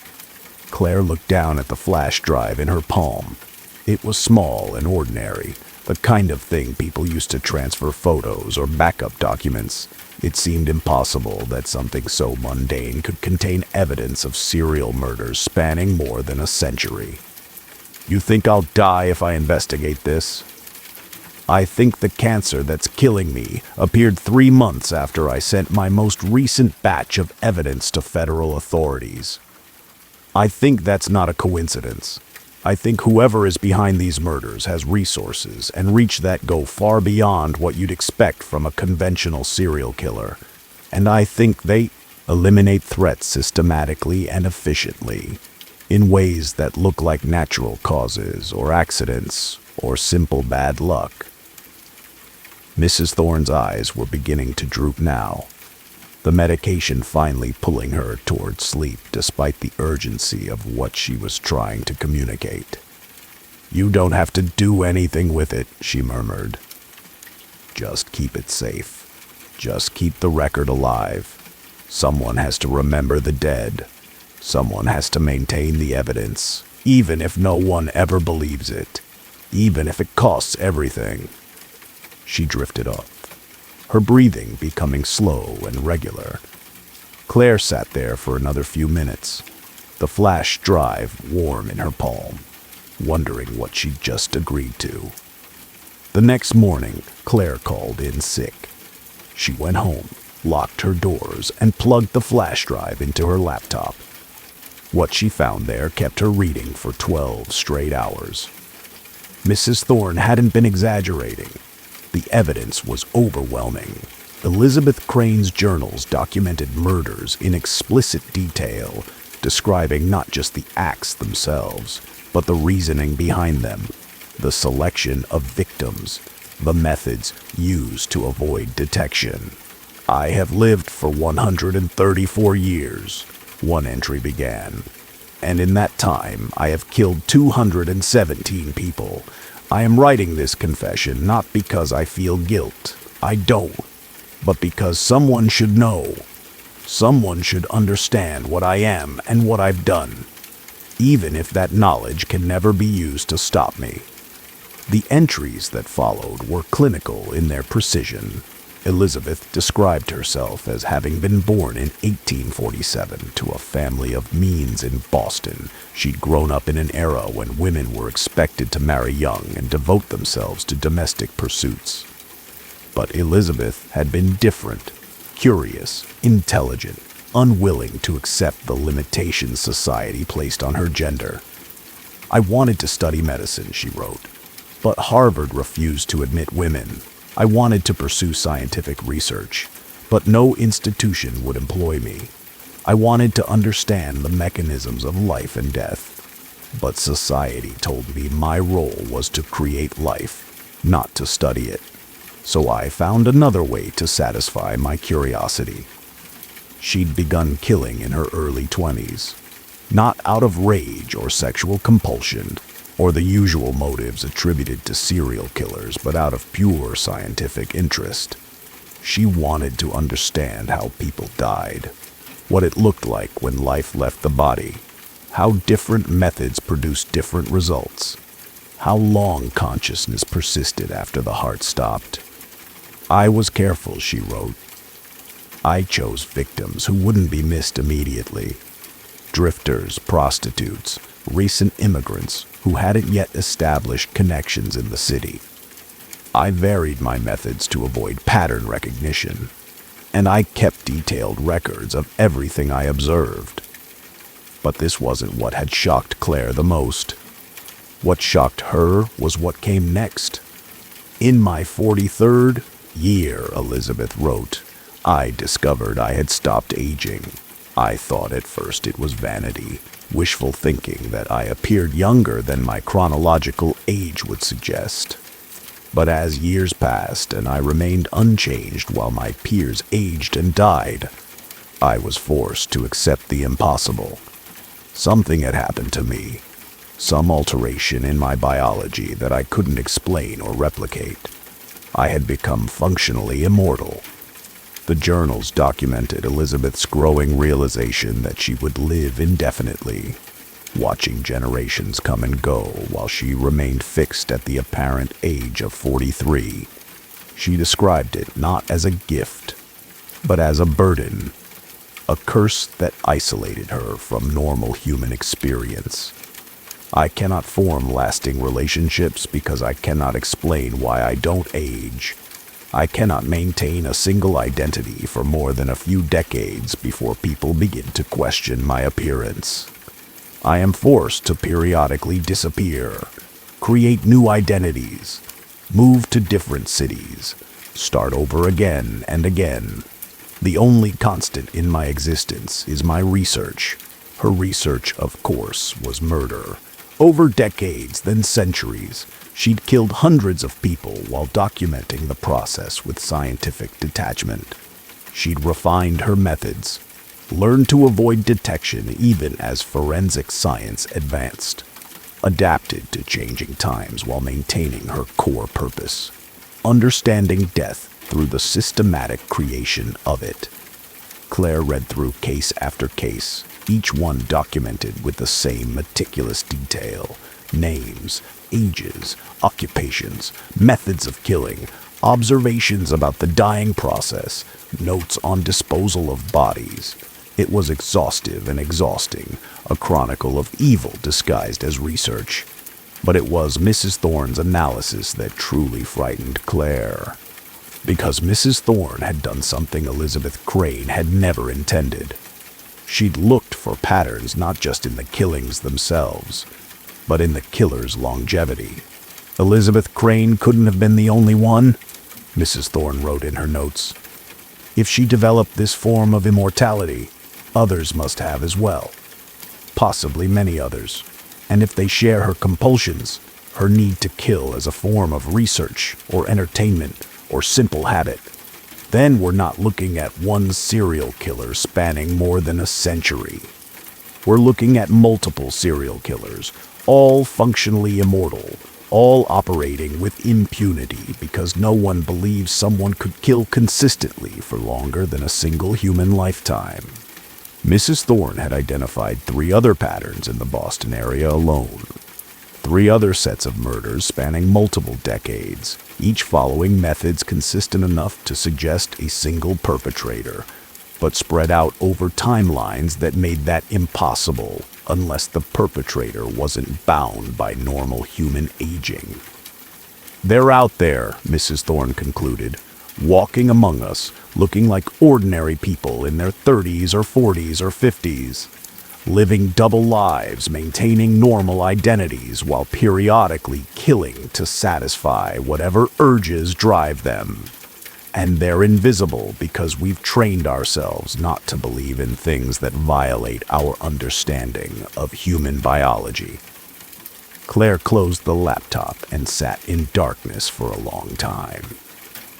Claire looked down at the flash drive in her palm. It was small and ordinary, the kind of thing people used to transfer photos or backup documents. It seemed impossible that something so mundane could contain evidence of serial murders spanning more than a century. You think I'll die if I investigate this? I think the cancer that's killing me appeared 3 months after I sent my most recent batch of evidence to federal authorities. I think that's not a coincidence. I think whoever is behind these murders has resources and reach that go far beyond what you'd expect from a conventional serial killer. And I think they eliminate threats systematically and efficiently, in ways that look like natural causes or accidents or simple bad luck. Mrs. Thorne's eyes were beginning to droop now, the medication finally pulling her toward sleep despite the urgency of what she was trying to communicate. You don't have to do anything with it, she murmured. Just keep it safe. Just keep the record alive. Someone has to remember the dead. Someone has to maintain the evidence, even if no one ever believes it, even if it costs everything. She drifted off, her breathing becoming slow and regular. Claire sat there for another few minutes, the flash drive warm in her palm, wondering what she'd just agreed to. The next morning, Claire called in sick. She went home, locked her doors, and plugged the flash drive into her laptop. What she found there kept her reading for 12 straight hours. Mrs. Thorne hadn't been exaggerating. The evidence was overwhelming. Elizabeth Crane's journals documented murders in explicit detail, describing not just the acts themselves, but the reasoning behind them, the selection of victims, the methods used to avoid detection. "I have lived for 134 years, one entry began, and in that time I have killed 217 people. I am writing this confession not because I feel guilt, I don't, but because someone should know. Someone should understand what I am and what I've done, even if that knowledge can never be used to stop me." The entries that followed were clinical in their precision. Elizabeth described herself as having been born in 1847 to a family of means in Boston. She'd grown up in an era when women were expected to marry young and devote themselves to domestic pursuits. But Elizabeth had been different, curious, intelligent, unwilling to accept the limitations society placed on her gender. "I wanted to study medicine," she wrote, "but Harvard refused to admit women. I wanted to pursue scientific research, but no institution would employ me. I wanted to understand the mechanisms of life and death, but society told me my role was to create life, not to study it. So I found another way to satisfy my curiosity." She'd begun killing in her early 20s, not out of rage or sexual compulsion, or the usual motives attributed to serial killers, but out of pure scientific interest. She wanted to understand how people died, what it looked like when life left the body, how different methods produced different results, how long consciousness persisted after the heart stopped. "I was careful," she wrote. "I chose victims who wouldn't be missed immediately. Drifters, prostitutes, recent immigrants who hadn't yet established connections in the city. I varied my methods to avoid pattern recognition, and I kept detailed records of everything I observed." But this wasn't what had shocked Claire the most. What shocked her was what came next. "In my 43rd year," Elizabeth wrote, "I discovered I had stopped aging. I thought at first it was vanity, wishful thinking that I appeared younger than my chronological age would suggest. But as years passed and I remained unchanged while my peers aged and died, I was forced to accept the impossible. Something had happened to me, some alteration in my biology that I couldn't explain or replicate. I had become functionally immortal." The journals documented Elizabeth's growing realization that she would live indefinitely, watching generations come and go while she remained fixed at the apparent age of 43. She described it not as a gift, but as a burden, a curse that isolated her from normal human experience. "I cannot form lasting relationships because I cannot explain why I don't age. I cannot maintain a single identity for more than a few decades before people begin to question my appearance. I am forced to periodically disappear, create new identities, move to different cities, start over again and again. The only constant in my existence is my research." Her research, of course, was murder. Over decades, then centuries, she'd killed hundreds of people while documenting the process with scientific detachment. She'd refined her methods, learned to avoid detection even as forensic science advanced, adapted to changing times while maintaining her core purpose, understanding death through the systematic creation of it. Claire read through case after case, each one documented with the same meticulous detail: names, ages, occupations, methods of killing, observations about the dying process, notes on disposal of bodies. It was exhaustive and exhausting, a chronicle of evil disguised as research. But it was Mrs. Thorne's analysis that truly frightened Claire. Because Mrs. Thorne had done something Elizabeth Crane had never intended. She'd looked for patterns not just in the killings themselves, but in the killer's longevity. Elizabeth Crane couldn't have been the only one, Mrs. Thorne wrote in her notes. If she developed this form of immortality, others must have as well. Possibly many others. And if they share her compulsions, her need to kill as a form of research or entertainment or simple habit, then we're not looking at one serial killer spanning more than a century. We're looking at multiple serial killers, all functionally immortal, all operating with impunity because no one believes someone could kill consistently for longer than a single human lifetime. Mrs. Thorne had identified 3 other patterns in the Boston area alone. 3 other sets of murders spanning multiple decades, each following methods consistent enough to suggest a single perpetrator, but spread out over timelines that made that impossible unless the perpetrator wasn't bound by normal human aging. They're out there, Mrs. Thorne concluded, walking among us, looking like ordinary people in their 30s or 40s or 50s, living double lives, maintaining normal identities while periodically killing to satisfy whatever urges drive them. And they're invisible because we've trained ourselves not to believe in things that violate our understanding of human biology. Claire closed the laptop and sat in darkness for a long time.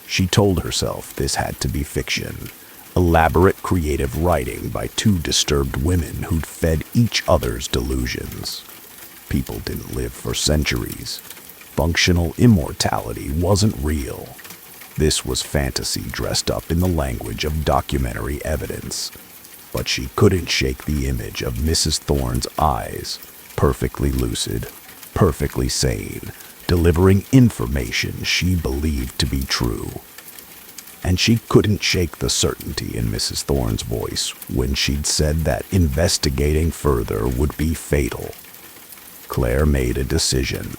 She told herself this had to be fiction, elaborate creative writing by 2 disturbed women who'd fed each other's delusions. People didn't live for centuries. Functional immortality wasn't real. This was fantasy dressed up in the language of documentary evidence. But she couldn't shake the image of Mrs. Thorne's eyes, perfectly lucid, perfectly sane, delivering information she believed to be true. And she couldn't shake the certainty in Mrs. Thorne's voice when she'd said that investigating further would be fatal. Claire made a decision.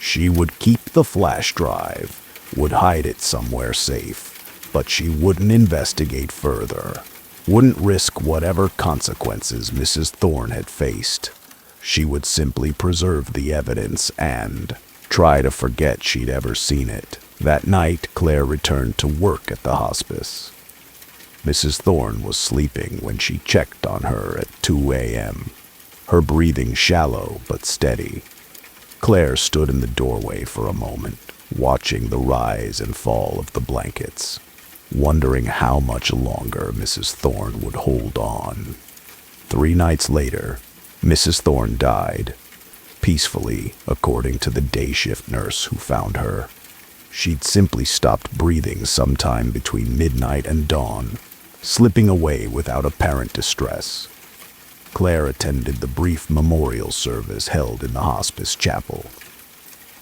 She would keep the flash drive, would hide it somewhere safe, but she wouldn't investigate further, wouldn't risk whatever consequences Mrs. Thorne had faced. She would simply preserve the evidence and try to forget she'd ever seen it. That night, Claire returned to work at the hospice. Mrs. Thorne was sleeping when she checked on her at 2 a.m., her breathing shallow but steady. Claire stood in the doorway for a moment, watching the rise and fall of the blankets, wondering how much longer Mrs. Thorne would hold on. 3 nights later, Mrs. Thorne died, peacefully, according to the day shift nurse who found her. She'd simply stopped breathing sometime between midnight and dawn, slipping away without apparent distress. Claire attended the brief memorial service held in the hospice chapel.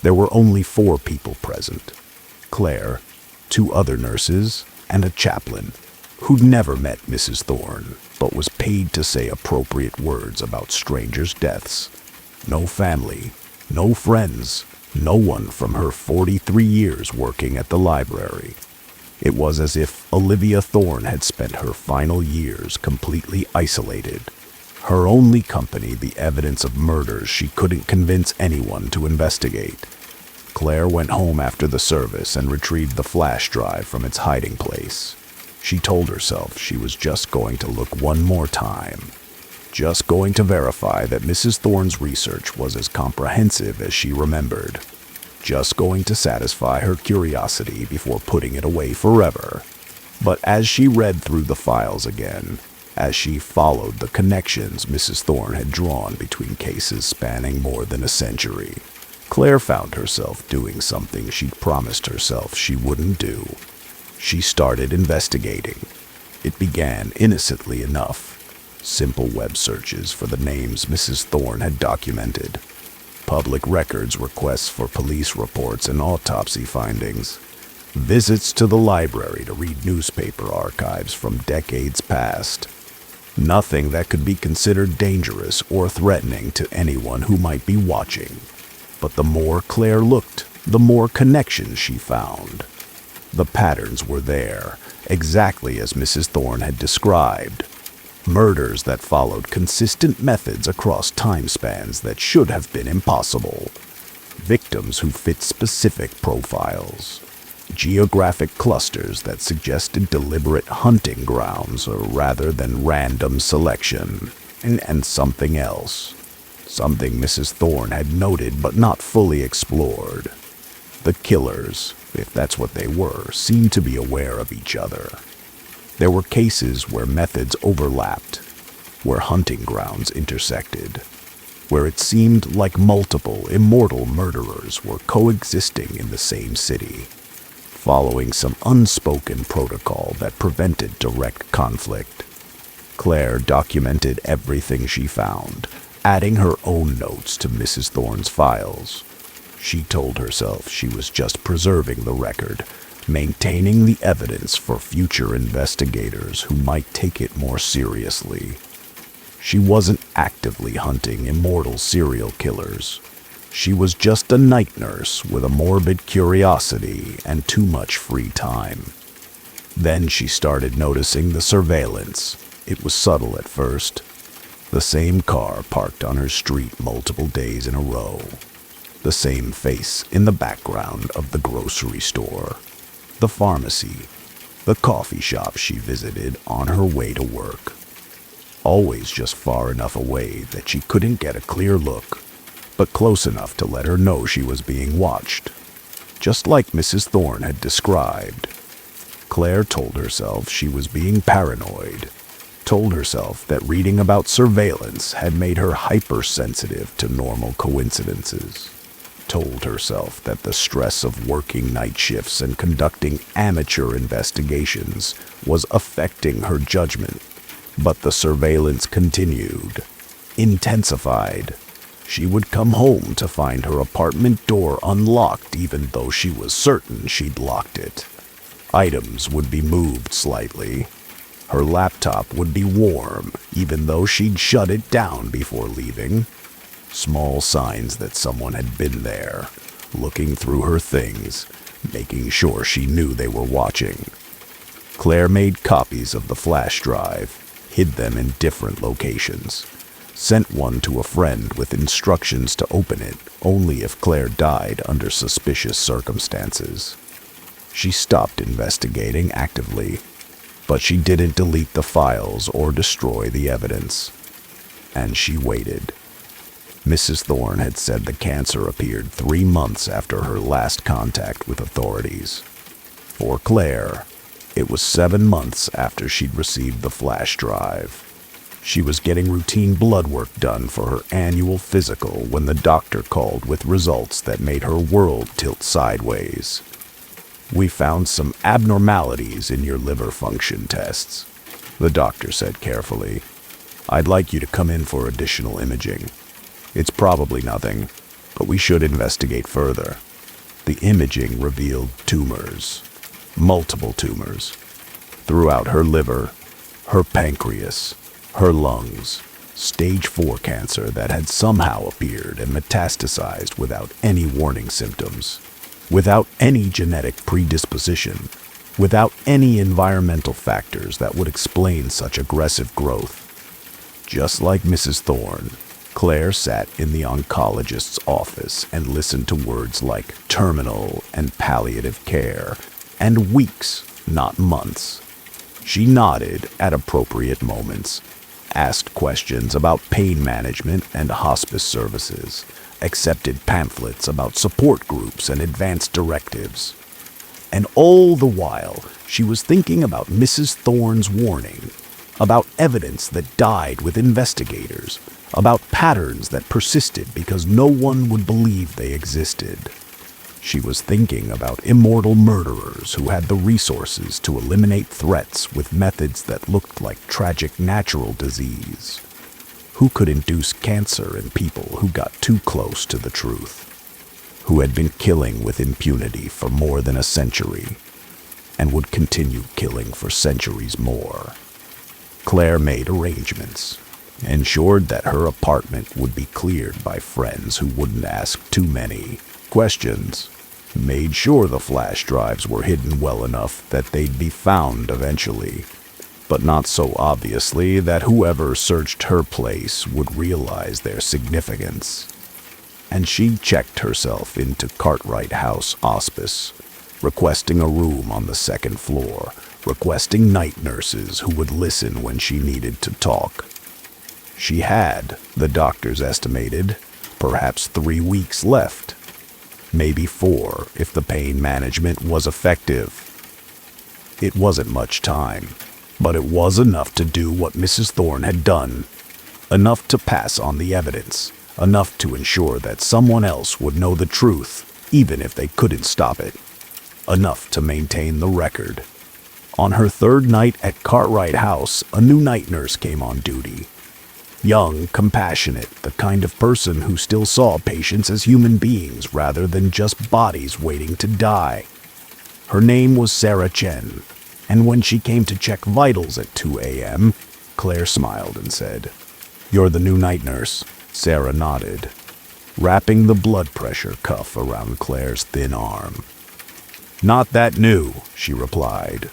There were only 4 people present: Claire, 2 other nurses, and a chaplain who'd never met Mrs. Thorne, but was paid to say appropriate words about strangers' deaths. No family, no friends, no one from her 43 years working at the library. It was as if Olivia Thorne had spent her final years completely isolated. Her only company, the evidence of murders she couldn't convince anyone to investigate. Claire went home after the service and retrieved the flash drive from its hiding place. She told herself she was just going to look one more time. Just going to verify that Mrs. Thorne's research was as comprehensive as she remembered. Just going to satisfy her curiosity before putting it away forever. But as she read through the files again, as she followed the connections Mrs. Thorne had drawn between cases spanning more than a century, Claire found herself doing something she'd promised herself she wouldn't do. She started investigating. It began innocently enough. Simple web searches for the names Mrs. Thorne had documented. Public records requests for police reports and autopsy findings. Visits to the library to read newspaper archives from decades past. Nothing that could be considered dangerous or threatening to anyone who might be watching. But the more Claire looked, the more connections she found. The patterns were there, exactly as Mrs. Thorne had described. Murders that followed consistent methods across time spans that should have been impossible. Victims who fit specific profiles. Geographic clusters that suggested deliberate hunting grounds rather than random selection. And something else. Something Mrs. Thorne had noted but not fully explored. The killers, if that's what they were, seemed to be aware of each other. There were cases where methods overlapped, where hunting grounds intersected, where it seemed like multiple immortal murderers were coexisting in the same city, following some unspoken protocol that prevented direct conflict. Claire documented everything she found, adding her own notes to Mrs. Thorne's files. She told herself she was just preserving the record, maintaining the evidence for future investigators who might take it more seriously. She wasn't actively hunting immortal serial killers. She was just a night nurse with a morbid curiosity and too much free time. Then she started noticing the surveillance. It was subtle at first. The same car parked on her street multiple days in a row. The same face in the background of the grocery store, the pharmacy, the coffee shop she visited on her way to work. Always just far enough away that she couldn't get a clear look, but close enough to let her know she was being watched. Just like Mrs. Thorne had described. Claire told herself she was being paranoid. Told herself that reading about surveillance had made her hypersensitive to normal coincidences. Told herself that the stress of working night shifts and conducting amateur investigations was affecting her judgment. But the surveillance continued, intensified. She would come home to find her apartment door unlocked even though she was certain she'd locked it. Items would be moved slightly. Her laptop would be warm even though she'd shut it down before leaving. Small signs that someone had been there, looking through her things, making sure she knew they were watching. Claire made copies of the flash drive, hid them in different locations, sent one to a friend with instructions to open it only if Claire died under suspicious circumstances. She stopped investigating actively, but she didn't delete the files or destroy the evidence. And she waited. Mrs. Thorne had said the cancer appeared 3 months after her last contact with authorities. For Claire, it was 7 months after she'd received the flash drive. She was getting routine blood work done for her annual physical when the doctor called with results that made her world tilt sideways. "We found some abnormalities in your liver function tests," the doctor said carefully. "I'd like you to come in for additional imaging. It's probably nothing, but we should investigate further." The imaging revealed tumors, multiple tumors, throughout her liver, her pancreas, her lungs, stage 4 cancer that had somehow appeared and metastasized without any warning symptoms, without any genetic predisposition, without any environmental factors that would explain such aggressive growth. Just like Mrs. Thorne, Claire sat in the oncologist's office and listened to words like terminal and palliative care, and weeks, not months. She nodded at appropriate moments, asked questions about pain management and hospice services, accepted pamphlets about support groups and advanced directives. And all the while, she was thinking about Mrs. Thorne's warning, about evidence that died with investigators, about patterns that persisted because no one would believe they existed. She was thinking about immortal murderers who had the resources to eliminate threats with methods that looked like tragic natural disease. Who could induce cancer in people who got too close to the truth? Who had been killing with impunity for more than a century, and would continue killing for centuries more. Claire made arrangements, ensured that her apartment would be cleared by friends who wouldn't ask too many questions, made sure the flash drives were hidden well enough that they'd be found eventually, but not so obviously that whoever searched her place would realize their significance. And she checked herself into Cartwright House Hospice, requesting a room on the second floor, requesting night nurses who would listen when she needed to talk. She had, the doctors estimated, perhaps 3 weeks left. Maybe 4 if the pain management was effective. It wasn't much time, but it was enough to do what Mrs. Thorne had done. Enough to pass on the evidence. Enough to ensure that someone else would know the truth, even if they couldn't stop it. Enough to maintain the record. On her 3rd night at Cartwright House, a new night nurse came on duty. Young, compassionate, the kind of person who still saw patients as human beings rather than just bodies waiting to die. Her name was Sarah Chen, and when she came to check vitals at 2 a.m., Claire smiled and said, "You're the new night nurse." Sarah nodded, wrapping the blood pressure cuff around Claire's thin arm. "Not that new," she replied.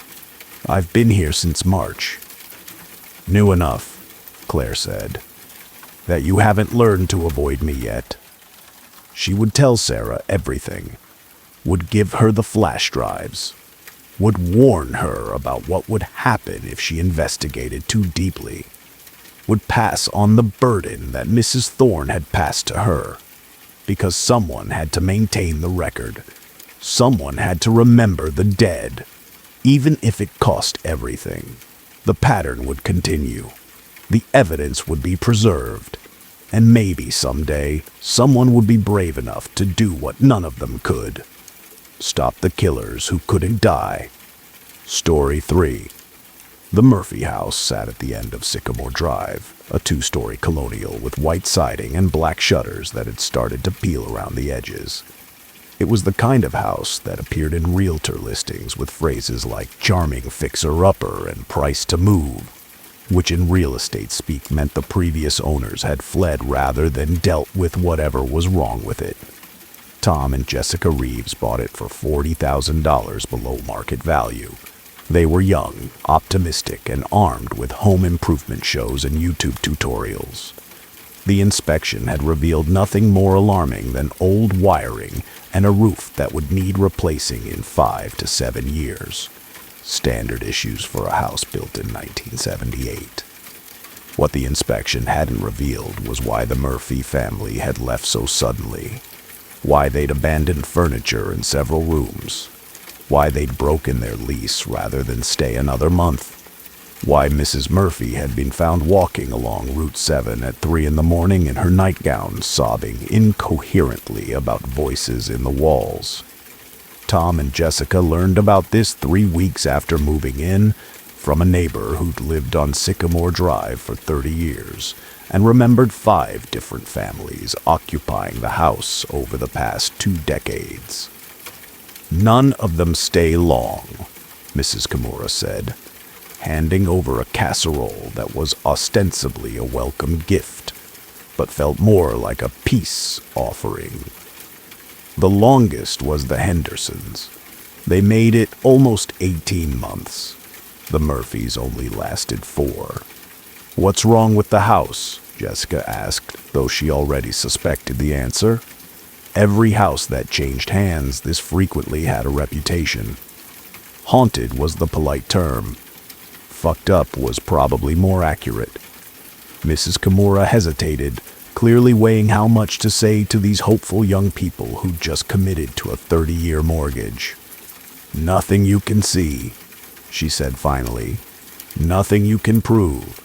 "I've been here since March." "New enough," Claire said, "that you haven't learned to avoid me yet." She would tell Sarah everything, would give her the flash drives, would warn her about what would happen if she investigated too deeply, would pass on the burden that Mrs. Thorne had passed to her, because someone had to maintain the record. Someone had to remember the dead, even if it cost everything. The pattern would continue. The evidence would be preserved, and maybe someday someone would be brave enough to do what none of them could. Stop the killers who couldn't die. Story 3. The Murphy house sat at the end of Sycamore Drive, a 2-story colonial with white siding and black shutters that had started to peel around the edges. It was the kind of house that appeared in realtor listings with phrases like charming fixer-upper and price to move, which in real estate speak meant the previous owners had fled rather than dealt with whatever was wrong with it. Tom and Jessica Reeves bought it for $40,000 below market value. They were young, optimistic, and armed with home improvement shows and YouTube tutorials. The inspection had revealed nothing more alarming than old wiring and a roof that would need replacing in 5 to 7 years. Standard issues for a house built in 1978. What the inspection hadn't revealed was why the Murphy family had left so suddenly, why they'd abandoned furniture in several rooms, why they'd broken their lease rather than stay another month, why Mrs. Murphy had been found walking along Route 7 at 3 in the morning in her nightgown, sobbing incoherently about voices in the walls. Tom and Jessica learned about this 3 weeks after moving in from a neighbor who'd lived on Sycamore Drive for 30 years and remembered 5 different families occupying the house over the past 2 decades. "None of them stay long," Mrs. Kimura said, handing over a casserole that was ostensibly a welcome gift, but felt more like a peace offering. The longest was the Hendersons. They made it almost 18 months. The Murphys only lasted 4. "What's wrong with the house?" Jessica asked, though she already suspected the answer. Every house that changed hands this frequently had a reputation. Haunted was the polite term. Fucked up was probably more accurate. Mrs. Kimura hesitated, clearly weighing how much to say to these hopeful young people who'd just committed to a 30-year mortgage. "Nothing you can see," she said finally. "Nothing you can prove,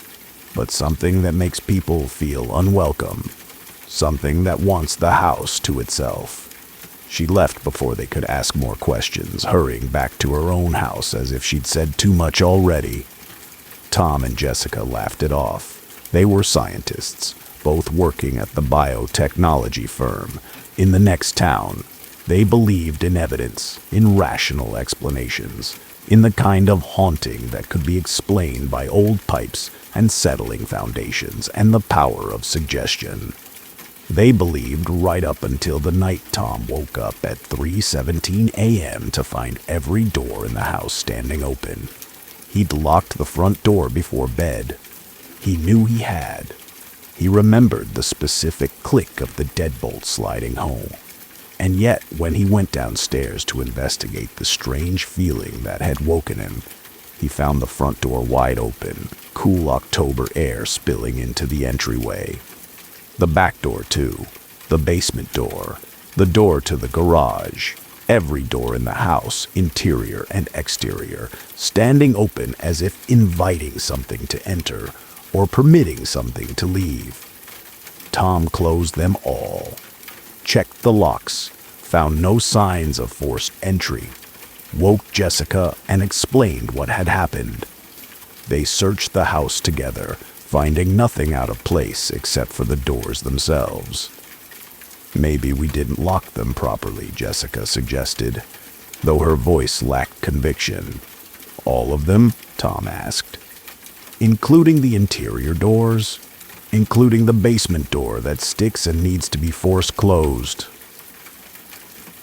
but something that makes people feel unwelcome. Something that wants the house to itself." She left before they could ask more questions, hurrying back to her own house as if she'd said too much already. Tom and Jessica laughed it off. They were scientists, both working at the biotechnology firm in the next town. They believed in evidence, in rational explanations, in the kind of haunting that could be explained by old pipes and settling foundations and the power of suggestion. They believed right up until the night Tom woke up at 3:17 a.m. to find every door in the house standing open. He'd locked the front door before bed. He knew he had. He remembered the specific click of the deadbolt sliding home. And yet, when he went downstairs to investigate the strange feeling that had woken him, he found the front door wide open, cool October air spilling into the entryway. The back door, too. The basement door. The door to the garage. Every door in the house, interior and exterior, standing open as if inviting something to enter or permitting something to leave. Tom closed them all. Checked the locks. Found no signs of forced entry. Woke Jessica and explained what had happened. They searched the house together, finding nothing out of place except for the doors themselves. Maybe we didn't lock them properly, Jessica suggested, though her voice lacked conviction. All of them? Tom asked. Including the interior doors? Including the basement door that sticks and needs to be forced closed.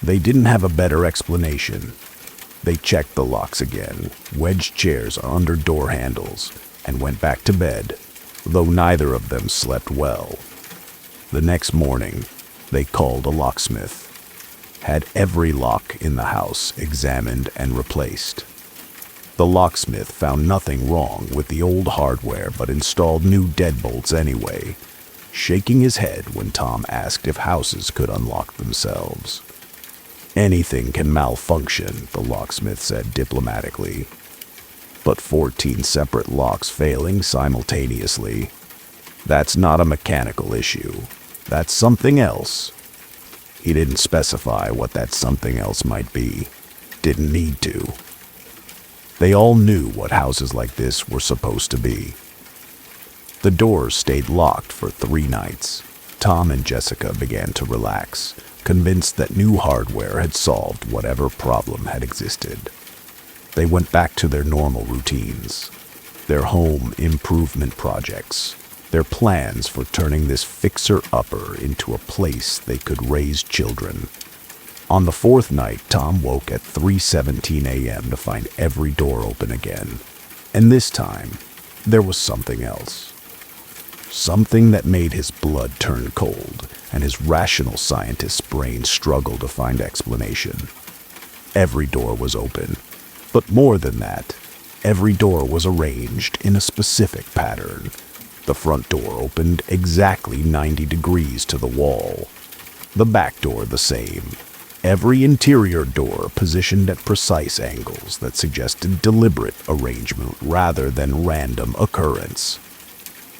They didn't have a better explanation. They checked the locks again, wedged chairs under door handles, and went back to bed, though neither of them slept well. The next morning, they called a locksmith. Had every lock in the house examined and replaced. The locksmith found nothing wrong with the old hardware but installed new deadbolts anyway, shaking his head when Tom asked if houses could unlock themselves. Anything can malfunction, the locksmith said diplomatically. But 14 separate locks failing simultaneously, that's not a mechanical issue. That's something else. He didn't specify what that something else might be. Didn't need to. They all knew what houses like this were supposed to be. The doors stayed locked for 3 nights. Tom and Jessica began to relax, convinced that new hardware had solved whatever problem had existed. They went back to their normal routines, their home improvement projects, their plans for turning this fixer-upper into a place they could raise children. On the 4th night, Tom woke at 3:17 a.m. to find every door open again. And this time, there was something else. Something that made his blood turn cold and his rational scientist's brain struggle to find explanation. Every door was open, but more than that, every door was arranged in a specific pattern. The front door opened exactly 90 degrees to the wall. The back door the same. Every interior door positioned at precise angles that suggested deliberate arrangement rather than random occurrence.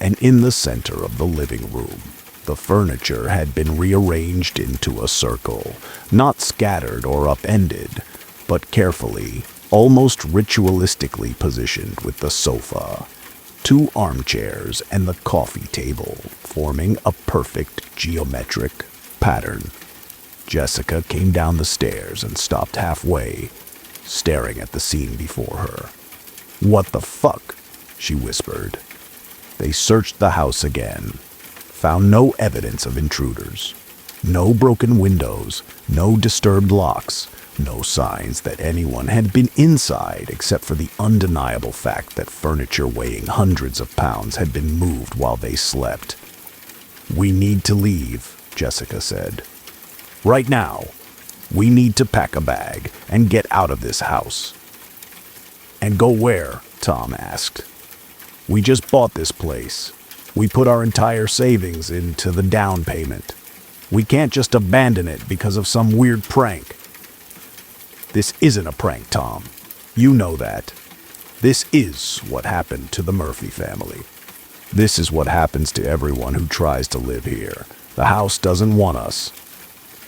And in the center of the living room, the furniture had been rearranged into a circle, not scattered or upended, but carefully, almost ritualistically positioned with the sofa, 2 armchairs, and the coffee table, forming a perfect geometric pattern. Jessica came down the stairs and stopped halfway, staring at the scene before her. "What the fuck?" she whispered. They searched the house again, found no evidence of intruders, no broken windows, no disturbed locks, no signs that anyone had been inside except for the undeniable fact that furniture weighing hundreds of pounds had been moved while they slept. "We need to leave," Jessica said. "Right now. We need to pack a bag and get out of this house." "And go where?" Tom asked. "We just bought this place. We put our entire savings into the down payment. We can't just abandon it because of some weird prank." "This isn't a prank, Tom. You know that. This is what happened to the Murphy family. This is what happens to everyone who tries to live here. The house doesn't want us."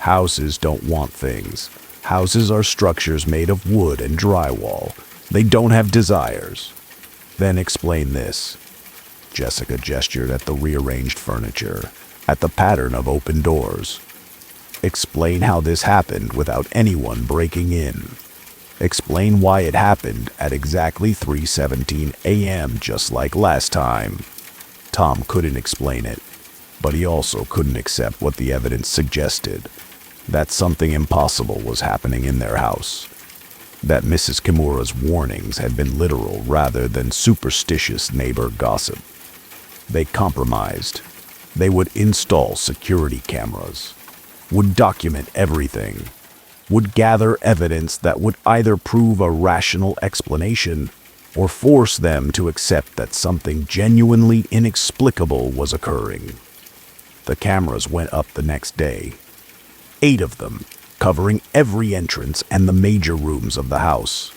Houses don't want things. Houses are structures made of wood and drywall. They don't have desires. Then explain this. Jessica gestured at the rearranged furniture, at the pattern of open doors. Explain how this happened without anyone breaking in. Explain why it happened at exactly 3:17 a.m. just like last time. Tom couldn't explain it, but he also couldn't accept what the evidence suggested, that something impossible was happening in their house, that Mrs. Kimura's warnings had been literal rather than superstitious neighbor gossip. They compromised. They would install security cameras, would document everything, would gather evidence that would either prove a rational explanation or force them to accept that something genuinely inexplicable was occurring. The cameras went up the next day. 8 of them, covering every entrance and the major rooms of the house.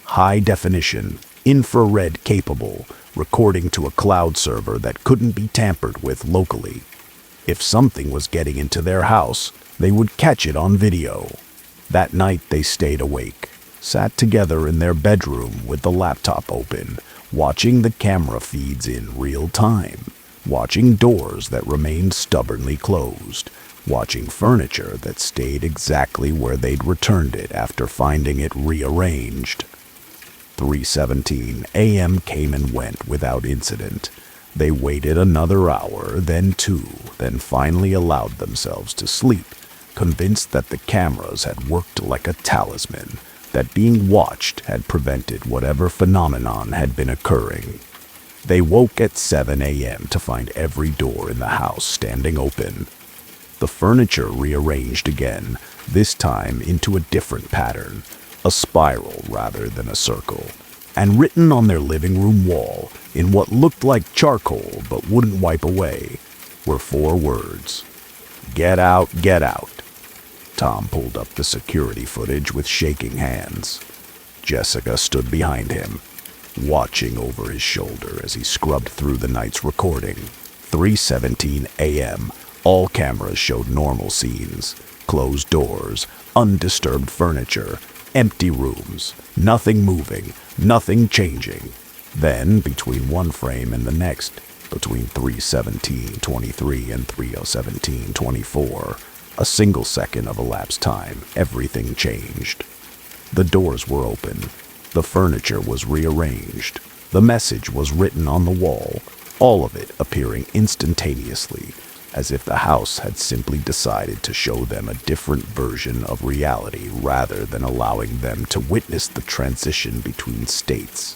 High definition, infrared capable, recording to a cloud server that couldn't be tampered with locally. If something was getting into their house, they would catch it on video. That night they stayed awake, sat together in their bedroom with the laptop open, watching the camera feeds in real time, watching doors that remained stubbornly closed, watching furniture that stayed exactly where they'd returned it after finding it rearranged. 3:17 a.m. came and went without incident. They waited another hour, then 2, then finally allowed themselves to sleep, convinced that the cameras had worked like a talisman, that being watched had prevented whatever phenomenon had been occurring. They woke at 7 a.m. to find every door in the house standing open. The furniture rearranged again, this time into a different pattern, a spiral rather than a circle, and written on their living room wall, in what looked like charcoal but wouldn't wipe away, were 4 words. "Get out, get out." Tom pulled up the security footage with shaking hands. Jessica stood behind him, watching over his shoulder as he scrubbed through the night's recording. 3:17 a.m. All cameras showed normal scenes, closed doors, undisturbed furniture, empty rooms, nothing moving, nothing changing. Then, between one frame and the next, between 3:17:23 and 3:17:24, a single second of elapsed time, everything changed. The doors were open. The furniture was rearranged. The message was written on the wall, all of it appearing instantaneously, as if the house had simply decided to show them a different version of reality rather than allowing them to witness the transition between states.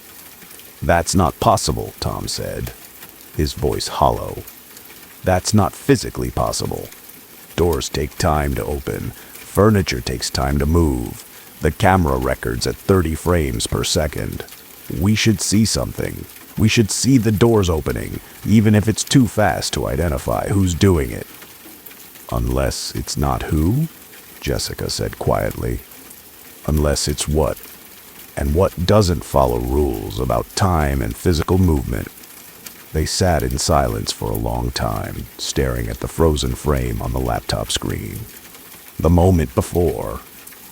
"That's not possible," Tom said, his voice hollow. "That's not physically possible. Doors take time to open. Furniture takes time to move. The camera records at 30 frames per second. We should see something. We should see the doors opening, even if it's too fast to identify who's doing it." "Unless it's not who?" Jessica said quietly. "Unless it's what? And what doesn't follow rules about time and physical movement?" They sat in silence for a long time, staring at the frozen frame on the laptop screen. The moment before,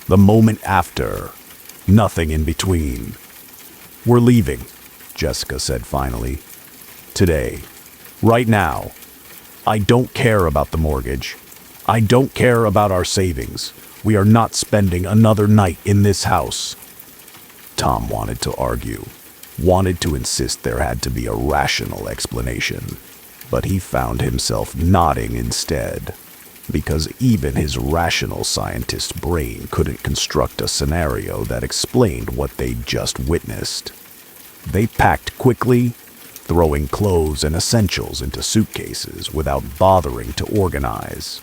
the moment after, nothing in between. "We're leaving," Jessica said finally. "Today. Right now. I don't care about the mortgage. I don't care about our savings. We are not spending another night in this house." Tom wanted to argue, wanted to insist there had to be a rational explanation, but he found himself nodding instead, because even his rational scientist brain couldn't construct a scenario that explained what they'd just witnessed. They packed quickly, throwing clothes and essentials into suitcases without bothering to organize.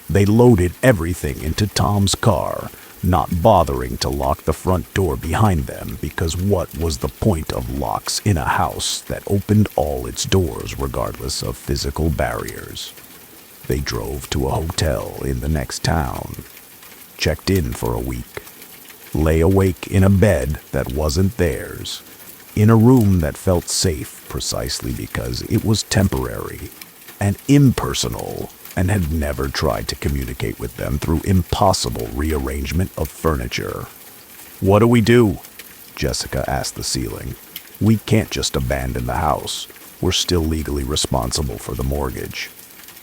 They loaded everything into Tom's car, not bothering to lock the front door behind them, because what was the point of locks in a house that opened all its doors regardless of physical barriers? They drove to a hotel in the next town, checked in for a week, lay awake in a bed that wasn't theirs, in a room that felt safe precisely because it was temporary and impersonal. and had never tried to communicate with them through impossible rearrangement of furniture. "What do we do?" Jessica asked the ceiling. "We can't just abandon the house. We're still legally responsible for the mortgage.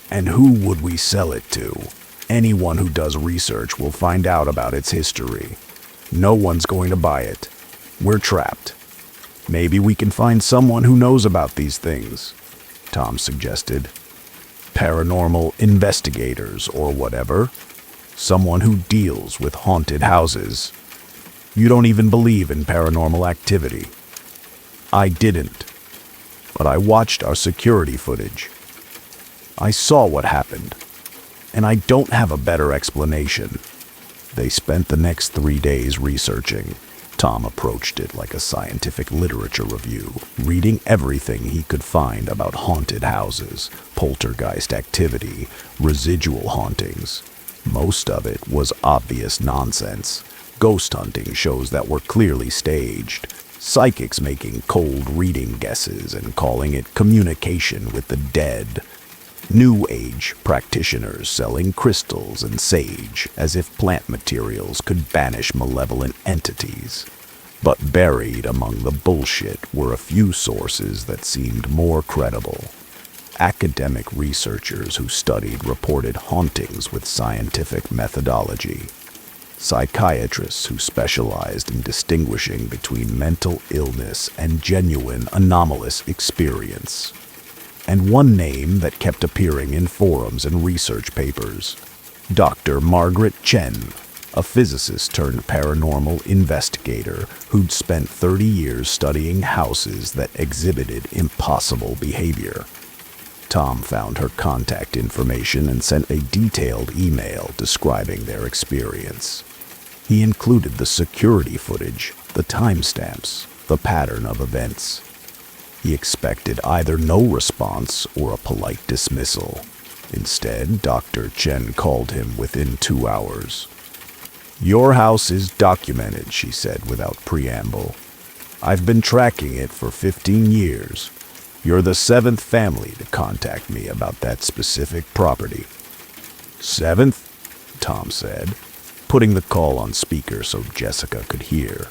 And who would we sell it to? Anyone who does research will find out about its history. No one's going to buy it. We're trapped. Maybe we can find someone who knows about these things," Tom suggested. "Paranormal investigators or whatever. Someone who deals with haunted houses." "You don't even believe in paranormal activity." "I didn't. But I watched our security footage. I saw what happened, and I don't have a better explanation." They spent the next 3 days researching. Tom approached it like a scientific literature review, reading everything he could find about haunted houses, poltergeist activity, residual hauntings. Most of it was obvious nonsense. Ghost hunting shows that were clearly staged. Psychics making cold reading guesses and calling it communication with the dead. New Age practitioners selling crystals and sage as if plant materials could banish malevolent entities. But buried among the bullshit were a few sources that seemed more credible. Academic researchers who studied reported hauntings with scientific methodology. Psychiatrists who specialized in distinguishing between mental illness and genuine anomalous experience. And one name that kept appearing in forums and research papers: Dr. Margaret Chen, a physicist turned paranormal investigator who'd spent 30 years studying houses that exhibited impossible behavior. Tom found her contact information and sent a detailed email describing their experience. He included the security footage, the timestamps, the pattern of events. He expected either no response or a polite dismissal. Instead, Dr. Chen called him within 2 hours. "Your house is documented," she said without preamble. "I've been tracking it for 15 years. You're the 7th family to contact me about that specific property." "7th?" Tom said, putting the call on speaker so Jessica could hear.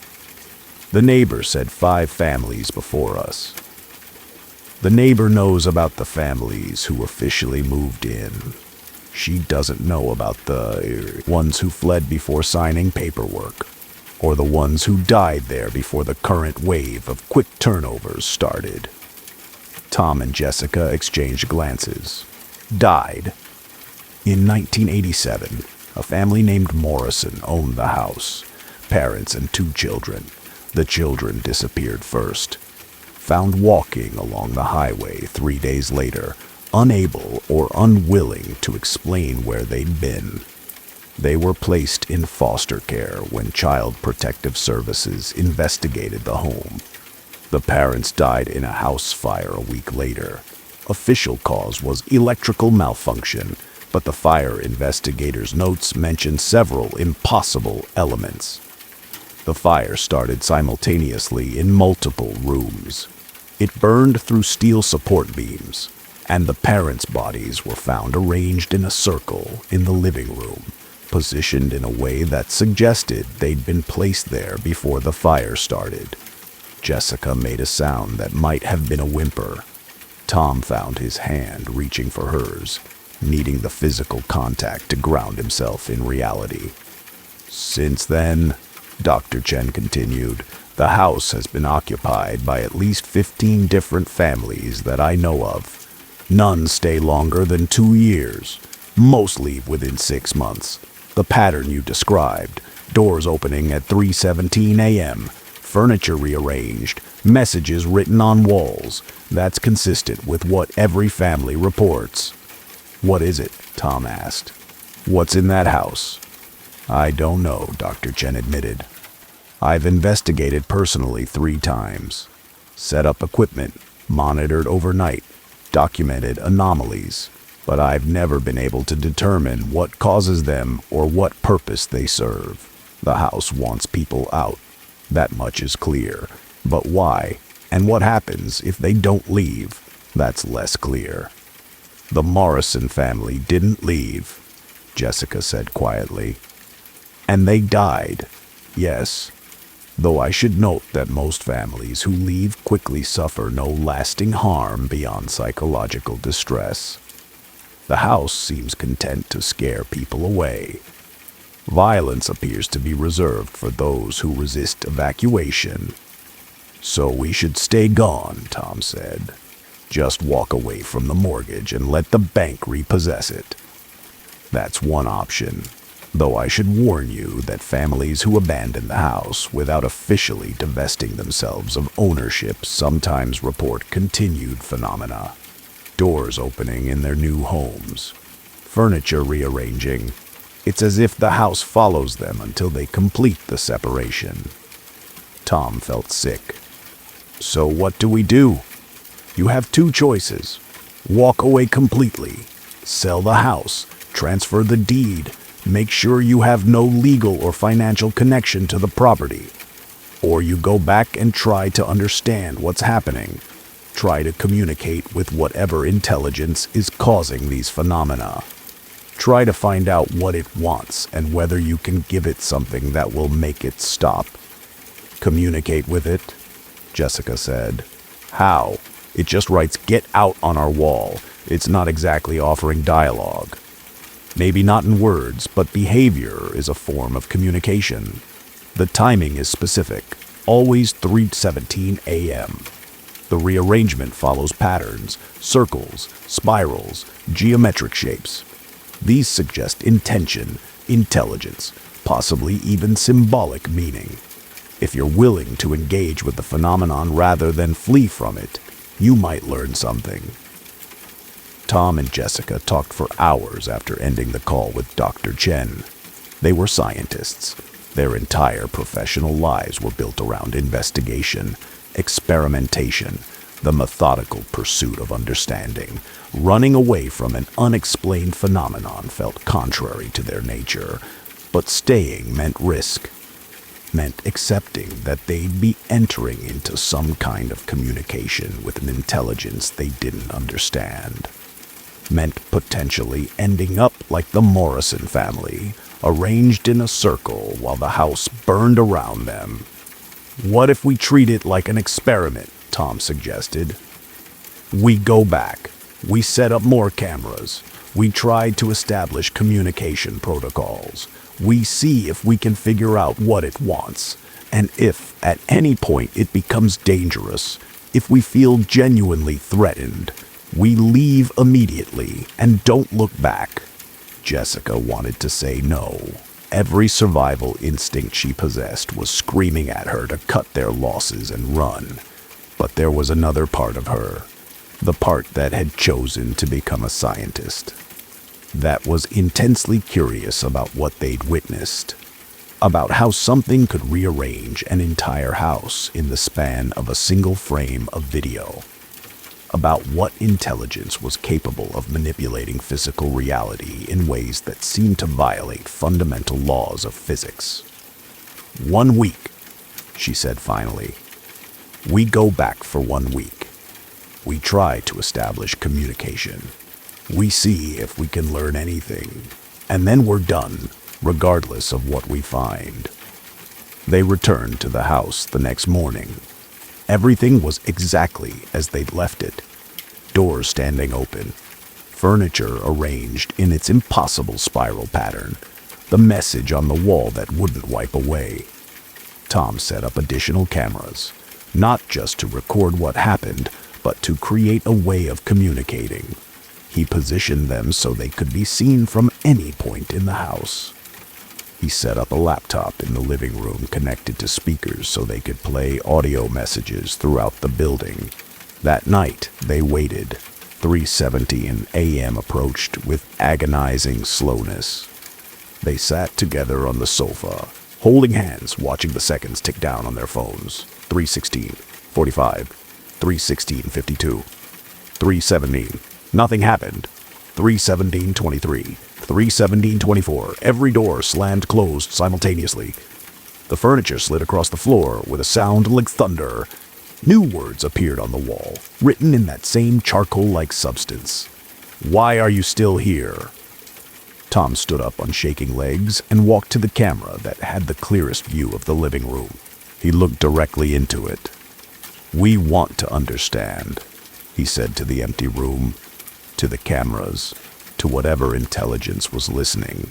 "The neighbor said 5 families before us." The neighbor knows about the families who officially moved in. She doesn't know about the ones who fled before signing paperwork, or the ones who died there before the current wave of quick turnovers started. Tom and Jessica exchanged glances. "Died?" In 1987, a family named Morrison owned the house. Parents and 2 children. The children disappeared first. Found walking along the highway 3 days later, unable or unwilling to explain where they'd been. They were placed in foster care when Child Protective Services investigated the home. The parents died in a house fire a week later. Official cause was electrical malfunction, but the fire investigators' notes mentioned several impossible elements. The fire started simultaneously in multiple rooms. It burned through steel support beams, and the parents' bodies were found arranged in a circle in the living room, positioned in a way that suggested they'd been placed there before the fire started. Jessica made a sound that might have been a whimper. Tom found his hand reaching for hers, needing the physical contact to ground himself in reality. "Since then," Dr. Chen continued, "the house has been occupied by at least 15 different families that I know of. None stay longer than 2 years. Most leave within 6 months. The pattern you described, doors opening at 3:17 a.m., furniture rearranged, messages written on walls. That's consistent with what every family reports." "What is it?" Tom asked. "What's in that house?" "I don't know," Dr. Chen admitted. "I've investigated personally 3 times. Set up equipment, monitored overnight, documented anomalies, but I've never been able to determine what causes them or what purpose they serve. The house wants people out. That much is clear. But why, and what happens if they don't leave, that's less clear." The Morrison family didn't leave, Jessica said quietly. And they died, yes. Though I should note that most families who leave quickly suffer no lasting harm beyond psychological distress. The house seems content to scare people away. Violence appears to be reserved for those who resist evacuation. So we should stay gone, Tom said. Just walk away from the mortgage and let the bank repossess it. That's one option, though I should warn you that families who abandon the house without officially divesting themselves of ownership sometimes report continued phenomena. Doors opening in their new homes, furniture rearranging. It's as if the house follows them until they complete the separation. Tom felt sick. So what do we do? You have two choices. Walk away completely, sell the house, transfer the deed, make sure you have no legal or financial connection to the property. Or you go back and try to understand what's happening. Try to communicate with whatever intelligence is causing these phenomena. Try to find out what it wants and whether you can give it something that will make it stop. Communicate with it, Jessica said. How? It just writes "get out" on our wall. It's not exactly offering dialogue. Maybe not in words, but behavior is a form of communication. The timing is specific, always 3:17 a.m. The rearrangement follows patterns, circles, spirals, geometric shapes. These suggest intention, intelligence, possibly even symbolic meaning. If you're willing to engage with the phenomenon rather than flee from it, you might learn something. Tom and Jessica talked for hours after ending the call with Dr. Chen. They were scientists. Their entire professional lives were built around investigation, experimentation, the methodical pursuit of understanding. Running away from an unexplained phenomenon felt contrary to their nature, but staying meant risk. Meant accepting that they'd be entering into some kind of communication with an intelligence they didn't understand. Meant potentially ending up like the Morrison family, arranged in a circle while the house burned around them. What if we treat it like an experiment? Tom suggested. We go back. We set up more cameras. We try to establish communication protocols. We see if we can figure out what it wants. And if, at any point, it becomes dangerous, if we feel genuinely threatened, we leave immediately and don't look back. Jessica wanted to say no. Every survival instinct she possessed was screaming at her to cut their losses and run. But there was another part of her, the part that had chosen to become a scientist, that was intensely curious about what they'd witnessed, about how something could rearrange an entire house in the span of a single frame of video, about what intelligence was capable of manipulating physical reality in ways that seemed to violate fundamental laws of physics. 1 week, she said finally. We go back for 1 week. We try to establish communication. We see if we can learn anything, and then we're done, regardless of what we find. They returned to the house the next morning. Everything was exactly as they'd left it. Doors standing open, furniture arranged in its impossible spiral pattern, the message on the wall that wouldn't wipe away. Tom set up additional cameras, not just to record what happened, but to create a way of communicating. He positioned them so they could be seen from any point in the house. He set up a laptop in the living room connected to speakers so they could play audio messages throughout the building. That night, they waited. 3:17 a.m. approached with agonizing slowness. They sat together on the sofa, holding hands, watching the seconds tick down on their phones. 3:16:45, 3:16:52, 3:17. Nothing happened. 3:17:23, 3:17:24. Every door slammed closed simultaneously. The furniture slid across the floor with a sound like thunder. New words appeared on the wall, written in that same charcoal-like substance. Why are you still here? Tom stood up on shaking legs and walked to the camera that had the clearest view of the living room. He looked directly into it. We want to understand, he said to the empty room, to the cameras, to whatever intelligence was listening.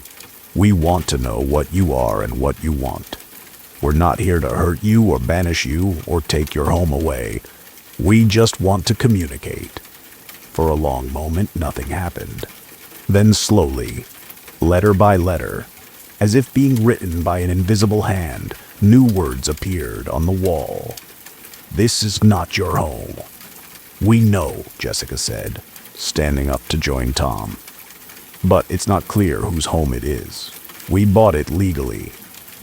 We want to know what you are and what you want. We're not here to hurt you or banish you or take your home away. We just want to communicate. For a long moment, nothing happened. Then slowly, letter by letter, as if being written by an invisible hand, new words appeared on the wall. This is not your home. We know, Jessica said, standing up to join Tom. But it's not clear whose home it is. We bought it legally.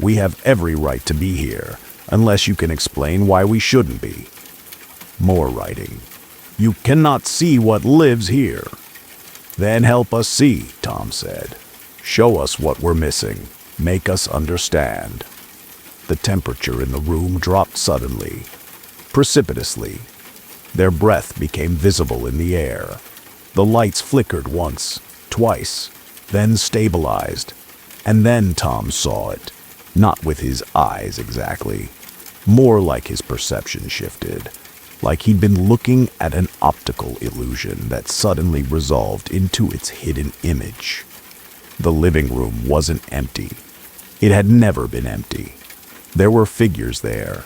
We have every right to be here, unless you can explain why we shouldn't be. More writing. You cannot see what lives here. Then help us see, Tom said. Show us what we're missing. Make us understand. The temperature in the room dropped suddenly, precipitously. Their breath became visible in the air. The lights flickered once, twice, then stabilized. And then Tom saw it, not with his eyes exactly. More like his perception shifted, like he'd been looking at an optical illusion that suddenly resolved into its hidden image. The living room wasn't empty. It had never been empty. There were figures there,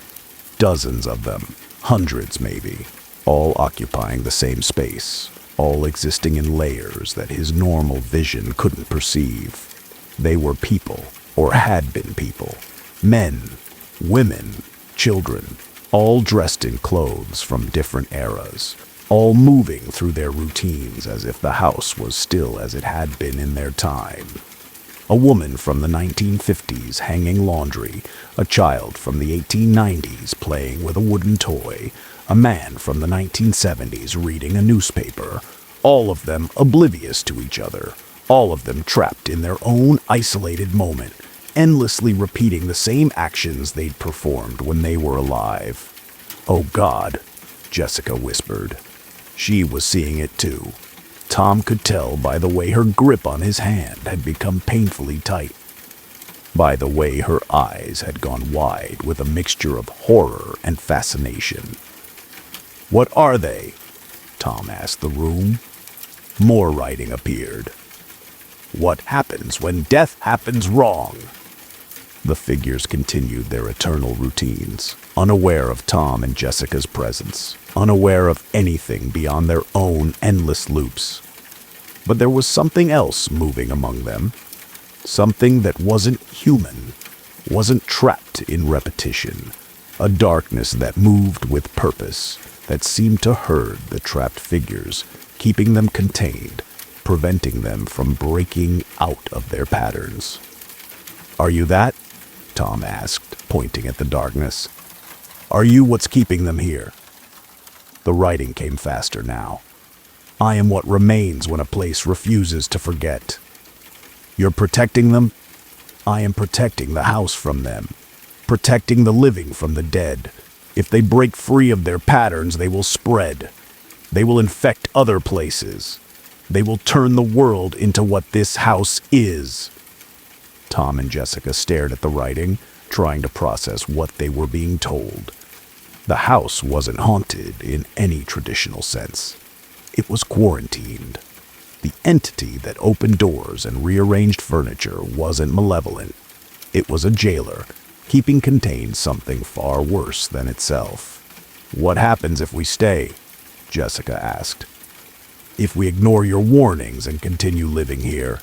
dozens of them, hundreds maybe, all occupying the same space, all existing in layers that his normal vision couldn't perceive. They were people, or had been people, men, women, children, all dressed in clothes from different eras, all moving through their routines as if the house was still as it had been in their time. A woman from the 1950s hanging laundry, a child from the 1890s playing with a wooden toy, a man from the 1970s reading a newspaper, all of them oblivious to each other, all of them trapped in their own isolated moment, endlessly repeating the same actions they'd performed when they were alive. Oh God, Jessica whispered. She was seeing it too. Tom could tell by the way her grip on his hand had become painfully tight, by the way her eyes had gone wide with a mixture of horror and fascination. What are they? Tom asked the room. More writing appeared. What happens when death happens wrong? The figures continued their eternal routines, unaware of Tom and Jessica's presence, unaware of anything beyond their own endless loops. But there was something else moving among them, something that wasn't human, wasn't trapped in repetition, a darkness that moved with purpose, that seemed to herd the trapped figures, keeping them contained, preventing them from breaking out of their patterns. Are you that? Tom asked, pointing at the darkness. Are you what's keeping them here? The writing came faster now. I am what remains when a place refuses to forget. You're protecting them? I am protecting the house from them, protecting the living from the dead. If they break free of their patterns, they will spread. They will infect other places. They will turn the world into what this house is. Tom and Jessica stared at the writing, trying to process what they were being told. The house wasn't haunted in any traditional sense. It was quarantined. The entity that opened doors and rearranged furniture wasn't malevolent. It was a jailer, keeping contained something far worse than itself. What happens if we stay? Jessica asked. If we ignore your warnings and continue living here?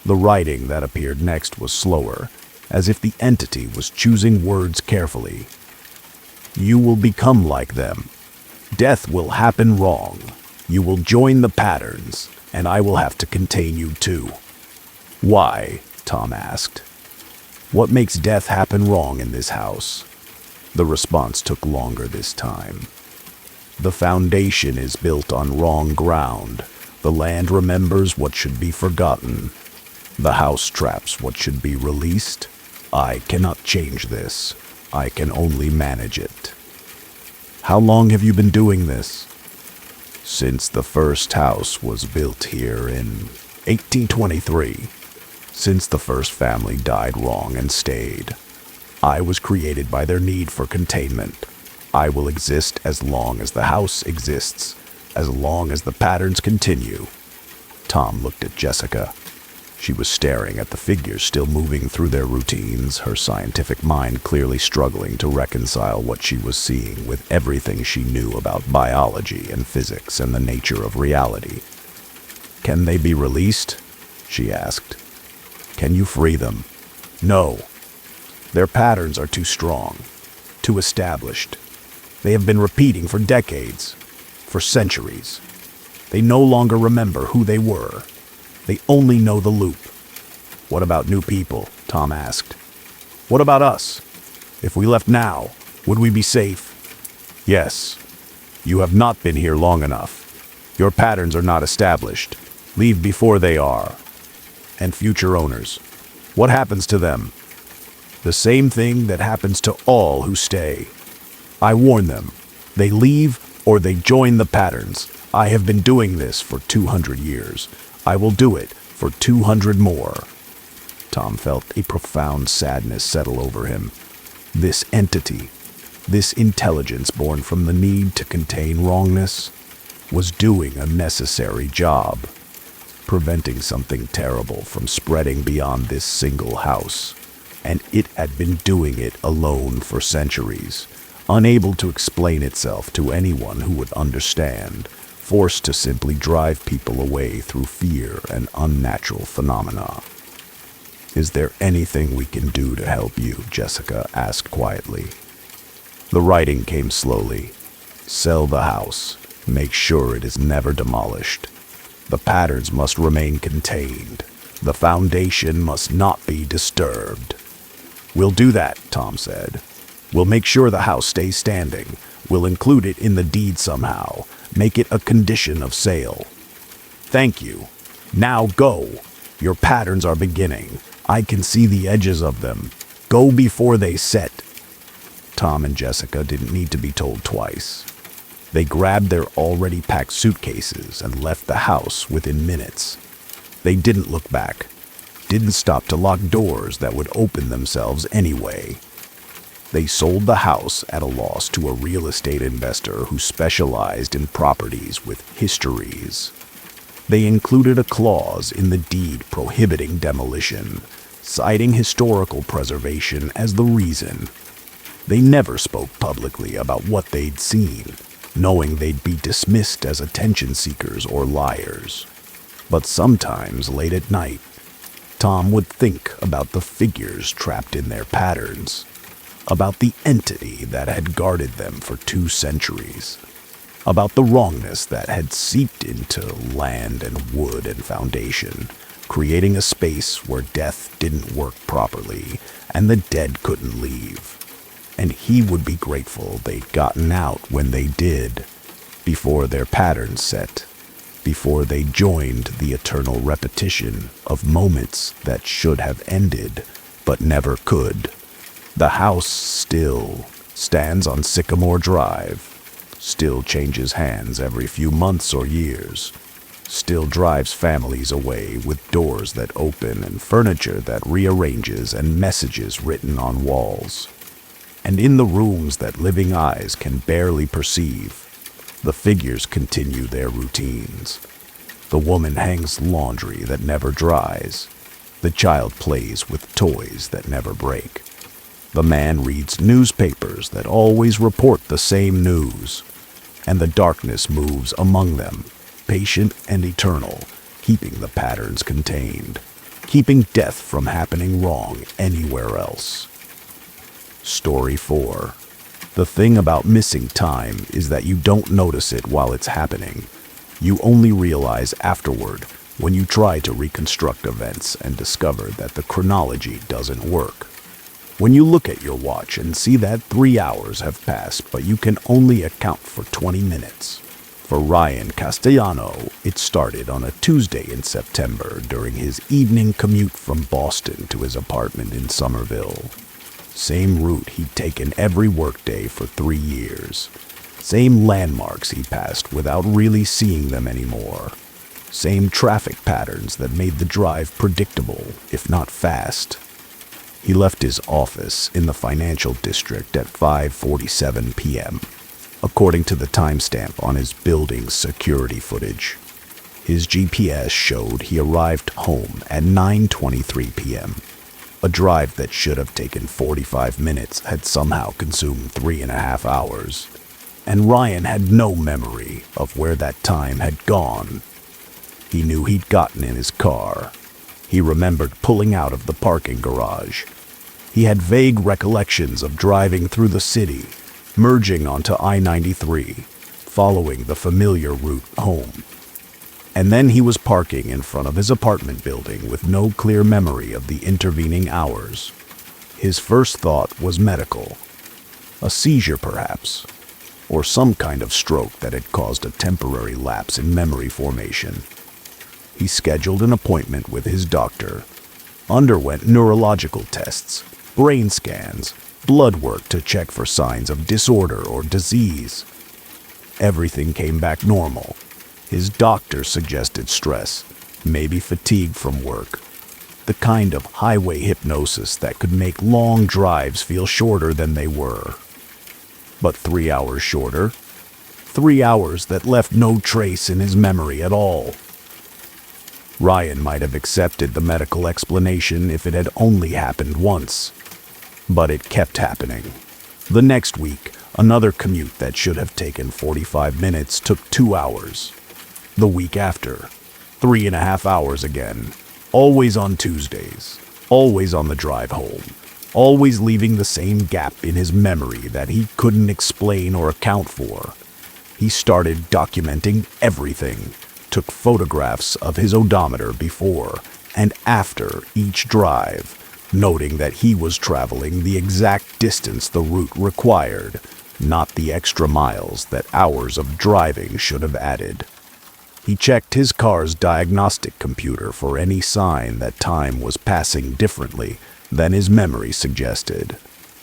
The writing that appeared next was slower, as if the entity was choosing words carefully. You will become like them. Death will happen wrong. You will join the patterns, and I will have to contain you too. Why? Tom asked. What makes death happen wrong in this house? The response took longer this time. The foundation is built on wrong ground. The land remembers what should be forgotten. The house traps what should be released. I cannot change this. I can only manage it. How long have you been doing this? Since the first house was built here in 1823, since the first family died wrong and stayed, I was created by their need for containment. I will exist as long as the house exists, as long as the patterns continue. Tom looked at Jessica. She was staring at the figures still moving through their routines, her scientific mind clearly struggling to reconcile what she was seeing with everything she knew about biology and physics and the nature of reality. "Can they be released?" she asked. "Can you free them?" "No. Their patterns are too strong, too established. They have been repeating for decades, for centuries. They no longer remember who they were. They only know the loop." "What about new people?" Tom asked. "What about us? If we left now, would we be safe?" "Yes. You have not been here long enough. Your patterns are not established. Leave before they are. And future owners, what happens to them?" "The same thing that happens to all who stay. I warn them. They leave or they join the patterns. I have been doing this for 200 years. I will do it for 200 more. Tom felt a profound sadness settle over him. This entity, this intelligence born from the need to contain wrongness, was doing a necessary job, preventing something terrible from spreading beyond this single house. And it had been doing it alone for centuries, unable to explain itself to anyone who would understand, forced to simply drive people away through fear and unnatural phenomena. "Is there anything we can do to help you?" Jessica asked quietly. The writing came slowly. "Sell the house. Make sure it is never demolished. The patterns must remain contained. The foundation must not be disturbed." "We'll do that," Tom said. "We'll make sure the house stays standing. We'll include it in the deed somehow. Make it a condition of sale." "Thank you. Now go. Your patterns are beginning. I can see the edges of them. Go before they set." Tom and Jessica didn't need to be told twice. They grabbed their already packed suitcases and left the house within minutes. They didn't look back, didn't stop to lock doors that would open themselves anyway. They sold the house at a loss to a real estate investor who specialized in properties with histories. They included a clause in the deed prohibiting demolition, citing historical preservation as the reason. They never spoke publicly about what they'd seen, knowing they'd be dismissed as attention seekers or liars. But sometimes, late at night, Tom would think about the figures trapped in their patterns, about the entity that had guarded them for 2 centuries, about the wrongness that had seeped into land and wood and foundation, creating a space where death didn't work properly and the dead couldn't leave. And he would be grateful they'd gotten out when they did, before their patterns set, before they joined the eternal repetition of moments that should have ended but never could. The house still stands on Sycamore Drive, still changes hands every few months or years, still drives families away with doors that open and furniture that rearranges and messages written on walls. And in the rooms that living eyes can barely perceive, the figures continue their routines. The woman hangs laundry that never dries. The child plays with toys that never break. The man reads newspapers that always report the same news. And the darkness moves among them, patient and eternal, keeping the patterns contained, keeping death from happening wrong anywhere else. Story 4. The thing about missing time is that you don't notice it while it's happening. You only realize afterward when you try to reconstruct events and discover that the chronology doesn't work. When you look at your watch and see that 3 hours have passed, but you can only account for 20 minutes. For Ryan Castellano, it started on a Tuesday in September during his evening commute from Boston to his apartment in Somerville. Same route he'd taken every workday for 3 years. Same landmarks he passed without really seeing them anymore. Same traffic patterns that made the drive predictable, if not fast. He left his office in the financial district at 5:47 p.m., according to the timestamp on his building's security footage. His GPS showed he arrived home at 9:23 p.m. A drive that should have taken 45 minutes had somehow consumed 3.5 hours. And Ryan had no memory of where that time had gone. He knew he'd gotten in his car. He remembered pulling out of the parking garage. He had vague recollections of driving through the city, merging onto I-93, following the familiar route home. And then he was parking in front of his apartment building with no clear memory of the intervening hours. His first thought was medical. A seizure, perhaps, or some kind of stroke that had caused a temporary lapse in memory formation. He scheduled an appointment with his doctor, underwent neurological tests, brain scans, blood work to check for signs of disorder or disease. Everything came back normal. His doctor suggested stress, maybe fatigue from work, the kind of highway hypnosis that could make long drives feel shorter than they were. But 3 hours shorter? 3 hours that left no trace in his memory at all. Ryan might have accepted the medical explanation if it had only happened once. But it kept happening. The next week, another commute that should have taken 45 minutes took 2 hours. The week after, 3.5 hours again. Always on Tuesdays. Always on the drive home. Always leaving the same gap in his memory that he couldn't explain or account for. He started documenting everything. Took photographs of his odometer before and after each drive, noting that he was traveling the exact distance the route required, not the extra miles that hours of driving should have added. He checked his car's diagnostic computer for any sign that time was passing differently than his memory suggested,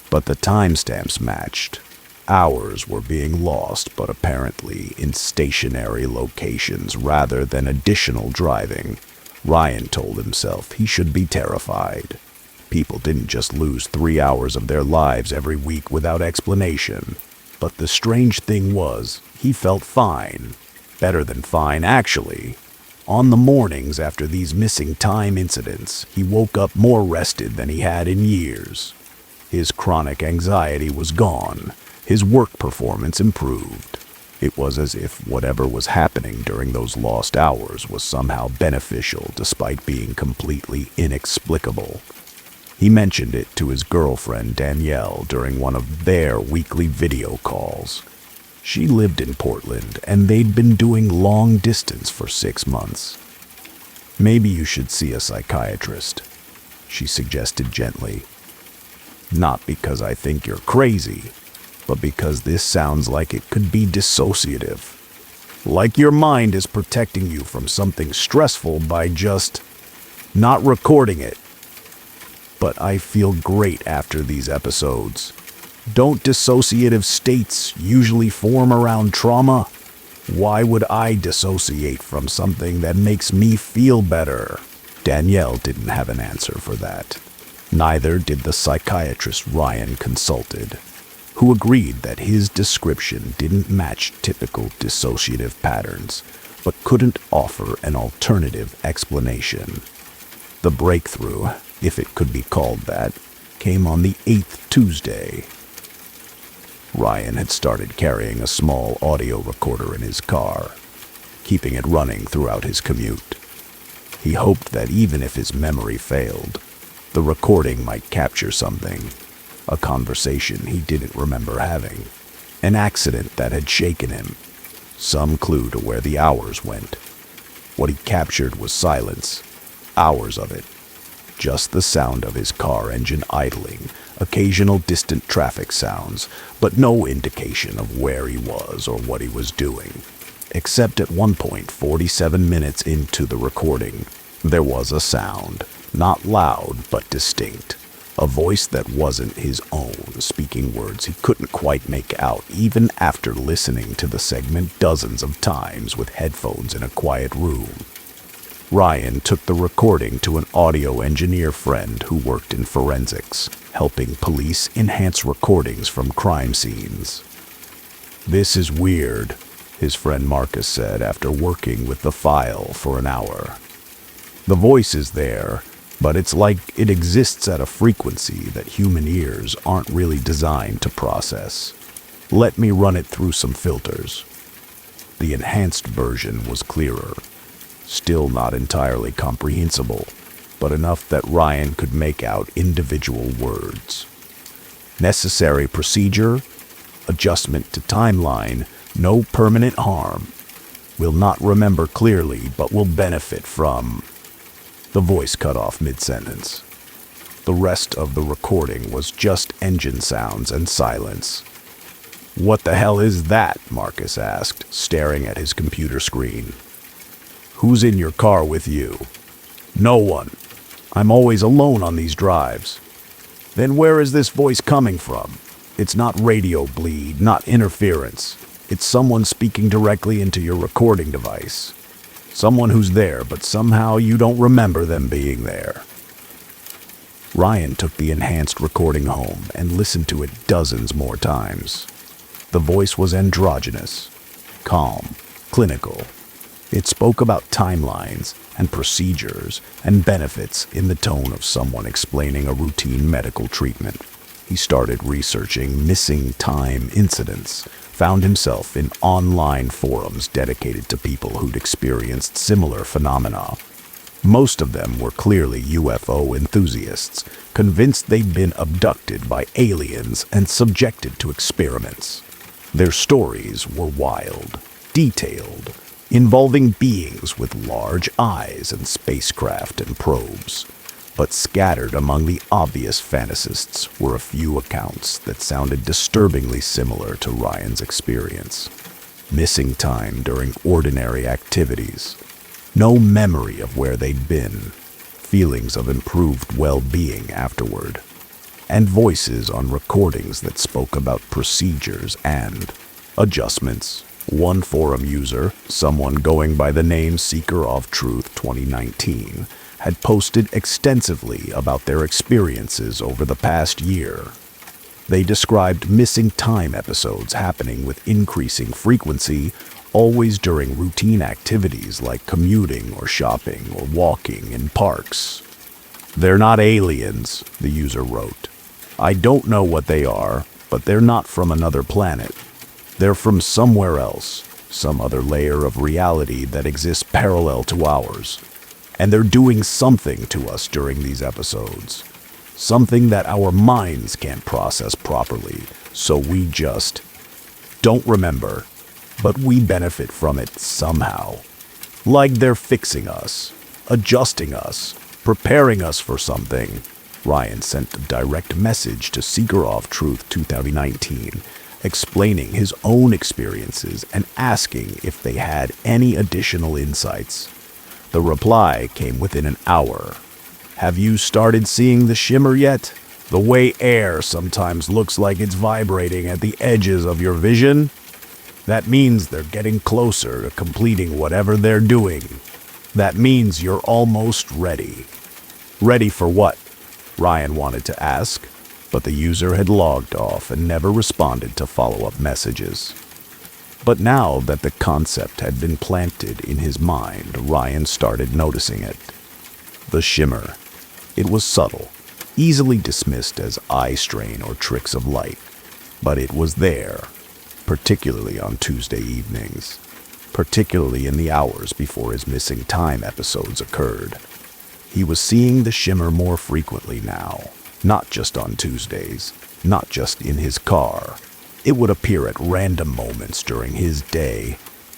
but the timestamps matched. Hours were being lost, but apparently in stationary locations rather than additional driving. Ryan told himself he should be terrified. People didn't just lose 3 hours of their lives every week without explanation. But the strange thing was, he felt fine. Better than fine, actually. On the mornings after these missing time incidents, he woke up more rested than he had in years. His chronic anxiety was gone. His work performance improved. It was as if whatever was happening during those lost hours was somehow beneficial despite being completely inexplicable. He mentioned it to his girlfriend Danielle during one of their weekly video calls. She lived in Portland, and they'd been doing long distance for 6 months. "Maybe you should see a psychiatrist," she suggested gently. "Not because I think you're crazy, but because this sounds like it could be dissociative. Like your mind is protecting you from something stressful by just not recording it. But I feel great after these episodes. Don't dissociative states usually form around trauma? Why would I dissociate from something that makes me feel better?" Danielle didn't have an answer for that. Neither did the psychiatrist Ryan consulted, who agreed that his description didn't match typical dissociative patterns, but couldn't offer an alternative explanation. The breakthrough, if it could be called that, came on the 8th Tuesday. Ryan had started carrying a small audio recorder in his car, keeping it running throughout his commute. He hoped that even if his memory failed, the recording might capture something, a conversation he didn't remember having, an accident that had shaken him, some clue to where the hours went. What he captured was silence, hours of it. Just the sound of his car engine idling, occasional distant traffic sounds, but no indication of where he was or what he was doing. Except at one point, 47 minutes into the recording, there was a sound, not loud but distinct, A voice that wasn't his own, speaking words he couldn't quite make out even after listening to the segment dozens of times with headphones in a quiet room. Ryan took the recording to an audio engineer friend who worked in forensics, helping police enhance recordings from crime scenes. "This is weird," his friend Marcus said after working with the file for an hour. "The voice is there, but it's like it exists at a frequency that human ears aren't really designed to process. Let me run it through some filters." The enhanced version was clearer, still not entirely comprehensible, but enough that Ryan could make out individual words. Necessary procedure, adjustment to timeline, no permanent harm. Will not remember clearly, but will benefit from... The voice cut off mid-sentence. The rest of the recording was just engine sounds and silence. "What the hell is that?" Marcus asked, staring at his computer screen. "Who's in your car with you?" "No one. I'm always alone on these drives." "Then where is this voice coming from? It's not radio bleed, not interference. It's someone speaking directly into your recording device. Someone who's there, but somehow you don't remember them being there." Ryan took the enhanced recording home and listened to it dozens more times. The voice was androgynous, calm, clinical. It spoke about timelines and procedures and benefits in the tone of someone explaining a routine medical treatment. He started researching missing time incidents, found himself in online forums dedicated to people who'd experienced similar phenomena. Most of them were clearly UFO enthusiasts, convinced they'd been abducted by aliens and subjected to experiments. Their stories were wild, detailed, involving beings with large eyes and spacecraft and probes. But scattered among the obvious fantasists were a few accounts that sounded disturbingly similar to Ryan's experience. Missing time during ordinary activities. No memory of where they'd been. Feelings of improved well-being afterward. And voices on recordings that spoke about procedures and adjustments. One forum user, someone going by the name Seeker of Truth 2019, had posted extensively about their experiences over the past year. They described missing time episodes happening with increasing frequency, always during routine activities like commuting or shopping or walking in parks. "They're not aliens," the user wrote. "I don't know what they are, but they're not from another planet. They're from somewhere else, some other layer of reality that exists parallel to ours. And they're doing something to us during these episodes. Something that our minds can't process properly, so we just don't remember, but we benefit from it somehow. Like they're fixing us, adjusting us, preparing us for something." Ryan sent a direct message to Seeker of Truth 2019, explaining his own experiences and asking if they had any additional insights. The reply came within an hour. "Have you started seeing the shimmer yet? The way air sometimes looks like it's vibrating at the edges of your vision? That means they're getting closer to completing whatever they're doing. That means you're almost ready." "Ready for what?" Ryan wanted to ask, but the user had logged off and never responded to follow-up messages. But now that the concept had been planted in his mind, Ryan started noticing it. The shimmer. It was subtle, easily dismissed as eye strain or tricks of light. But it was there, particularly on Tuesday evenings, particularly in the hours before his missing time episodes occurred. He was seeing the shimmer more frequently now, not just on Tuesdays, not just in his car. It would appear at random moments during his day,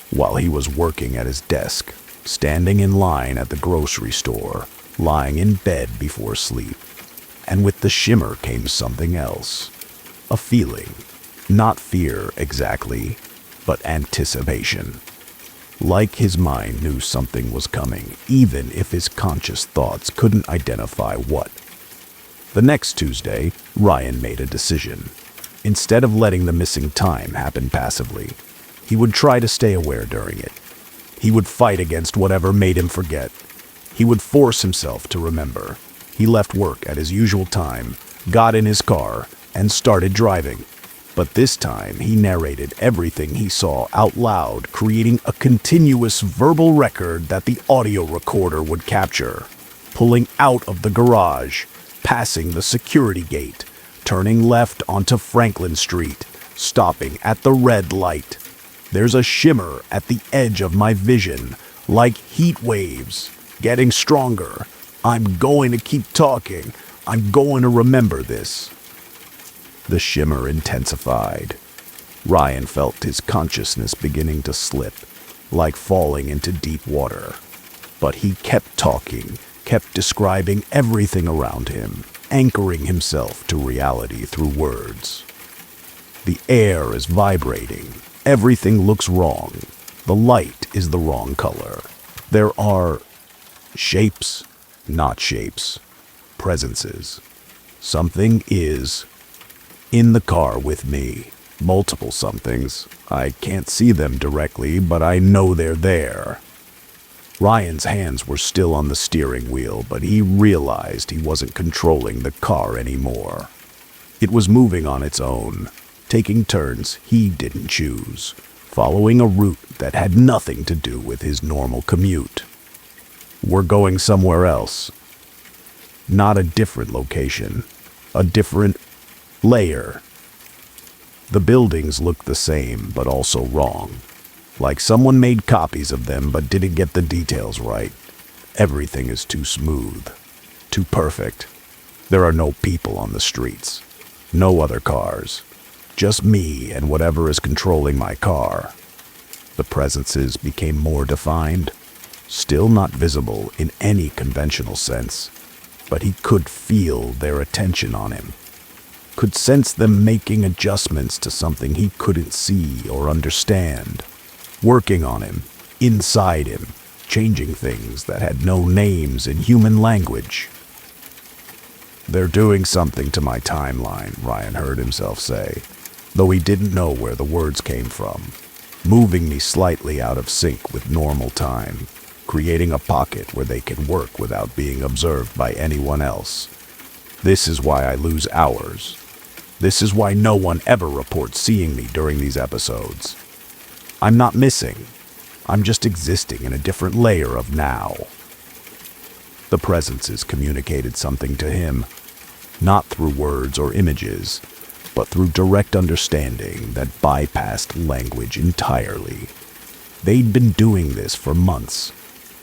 while he was working at his desk, standing in line at the grocery store, lying in bed before sleep. And with the shimmer came something else. A feeling. Not fear exactly, but anticipation. Like his mind knew something was coming, even if his conscious thoughts couldn't identify what. The next Tuesday, Ryan made a decision. Instead of letting the missing time happen passively, he would try to stay aware during it. He would fight against whatever made him forget. He would force himself to remember. He left work at his usual time, got in his car, and started driving. But this time, he narrated everything he saw out loud, creating a continuous verbal record that the audio recorder would capture. Pulling out of the garage, passing the security gate, turning left onto Franklin Street, stopping at the red light. There's a shimmer at the edge of my vision, like heat waves, getting stronger. I'm going to keep talking. I'm going to remember this. The shimmer intensified. Ryan felt his consciousness beginning to slip, like falling into deep water. But he kept talking, kept describing everything around him, anchoring himself to reality through words. The air is vibrating. Everything looks wrong. The light is the wrong color. There are shapes, not shapes, presences. Something is in the car with me. Multiple somethings. I can't see them directly, but I know they're there. Ryan's hands were still on the steering wheel, but he realized he wasn't controlling the car anymore. It was moving on its own, taking turns he didn't choose, following a route that had nothing to do with his normal commute. We're going somewhere else. Not a different location, a different layer. The buildings looked the same, but also wrong. Like someone made copies of them but didn't get the details right. Everything is too smooth, too perfect. There are no people on the streets, no other cars, just me and whatever is controlling my car. The presences became more defined, still not visible in any conventional sense, but he could feel their attention on him, could sense them making adjustments to something he couldn't see or understand. Working on him, inside him, changing things that had no names in human language. They're doing something to my timeline, Ryan heard himself say, though he didn't know where the words came from. Moving me slightly out of sync with normal time, creating a pocket where they can work without being observed by anyone else. This is why I lose hours. This is why no one ever reports seeing me during these episodes. I'm not missing. I'm just existing in a different layer of now. The presences communicated something to him, not through words or images, but through direct understanding that bypassed language entirely. They'd been doing this for months,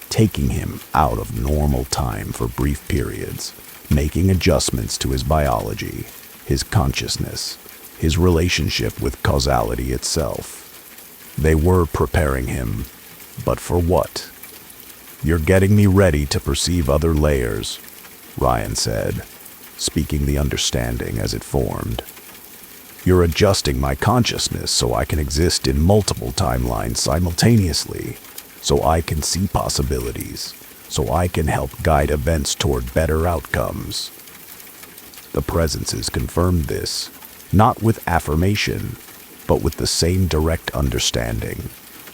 taking him out of normal time for brief periods, making adjustments to his biology, his consciousness, his relationship with causality itself. They were preparing him, but for what? You're getting me ready to perceive other layers, Ryan said, speaking the understanding as it formed. You're adjusting my consciousness so I can exist in multiple timelines simultaneously, so I can see possibilities, so I can help guide events toward better outcomes. The presences confirmed this, not with affirmation, but with the same direct understanding.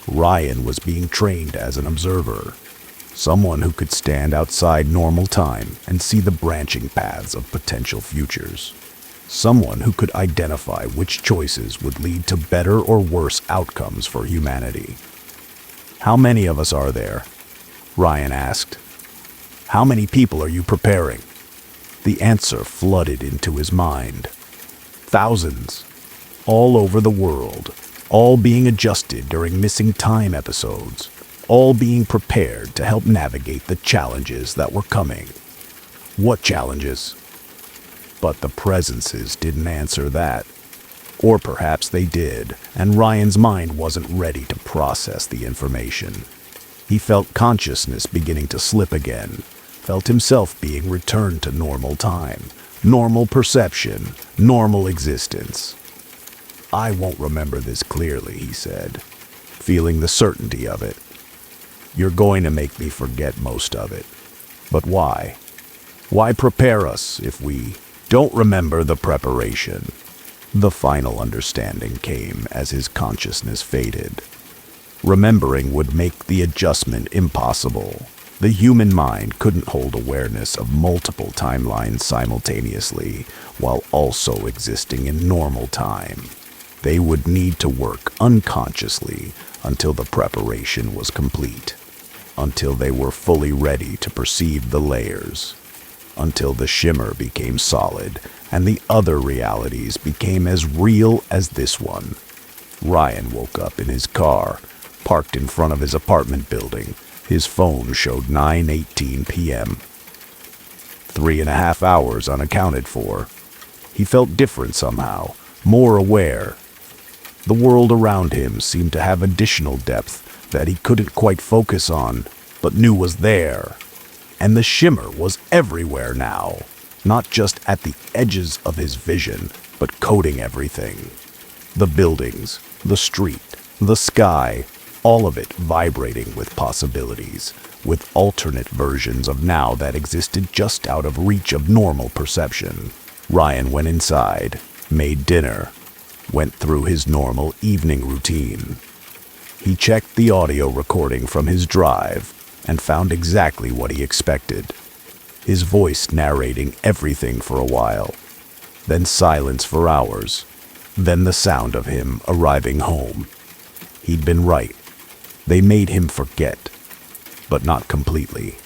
Ryan was being trained as an observer, someone who could stand outside normal time and see the branching paths of potential futures. Someone who could identify which choices would lead to better or worse outcomes for humanity. How many of us are there? Ryan asked. How many people are you preparing? The answer flooded into his mind. Thousands. All over the world, all being adjusted during missing time episodes, all being prepared to help navigate the challenges that were coming. What challenges? But the presences didn't answer that. Or perhaps they did, and Ryan's mind wasn't ready to process the information. He felt consciousness beginning to slip again, felt himself being returned to normal time, normal perception, normal existence. I won't remember this clearly, he said, feeling the certainty of it. You're going to make me forget most of it. But why? Why prepare us if we Don't remember the preparation. The final understanding came as his consciousness faded. Remembering would make the adjustment impossible. The human mind couldn't hold awareness of multiple timelines simultaneously while also existing in normal time. They would need to work unconsciously until the preparation was complete, until they were fully ready to perceive the layers, until the shimmer became solid and the other realities became as real as this one. Ryan woke up in his car, parked in front of his apartment building. His phone showed 9:18 p.m. 3.5 hours unaccounted for. He felt different somehow, more aware. The world around him seemed to have additional depth that he couldn't quite focus on, but knew was there. And the shimmer was everywhere now, not just at the edges of his vision, but coating everything. The buildings, the street, the sky, all of it vibrating with possibilities, with alternate versions of now that existed just out of reach of normal perception. Ryan went inside, made dinner, went through his normal evening routine. He checked the audio recording from his drive and found exactly what he expected. His voice narrating everything for a while, then silence for hours, then the sound of him arriving home. He'd been right. They made him forget, but not completely.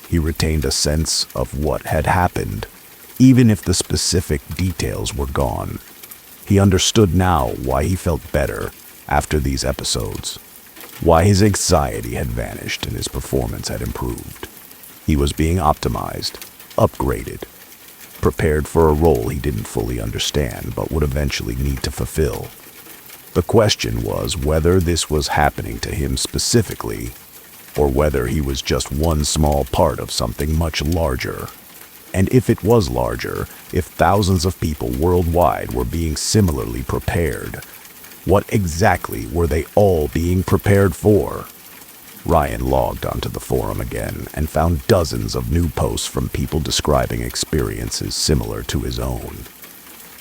He retained a sense of what had happened, even if the specific details were gone. He understood now why he felt better after these episodes, why his anxiety had vanished and his performance had improved. He was being optimized, upgraded, prepared for a role he didn't fully understand but would eventually need to fulfill. The question was whether this was happening to him specifically, or whether he was just one small part of something much larger. And if it was larger, if thousands of people worldwide were being similarly prepared, what exactly were they all being prepared for? Ryan logged onto the forum again and found dozens of new posts from people describing experiences similar to his own.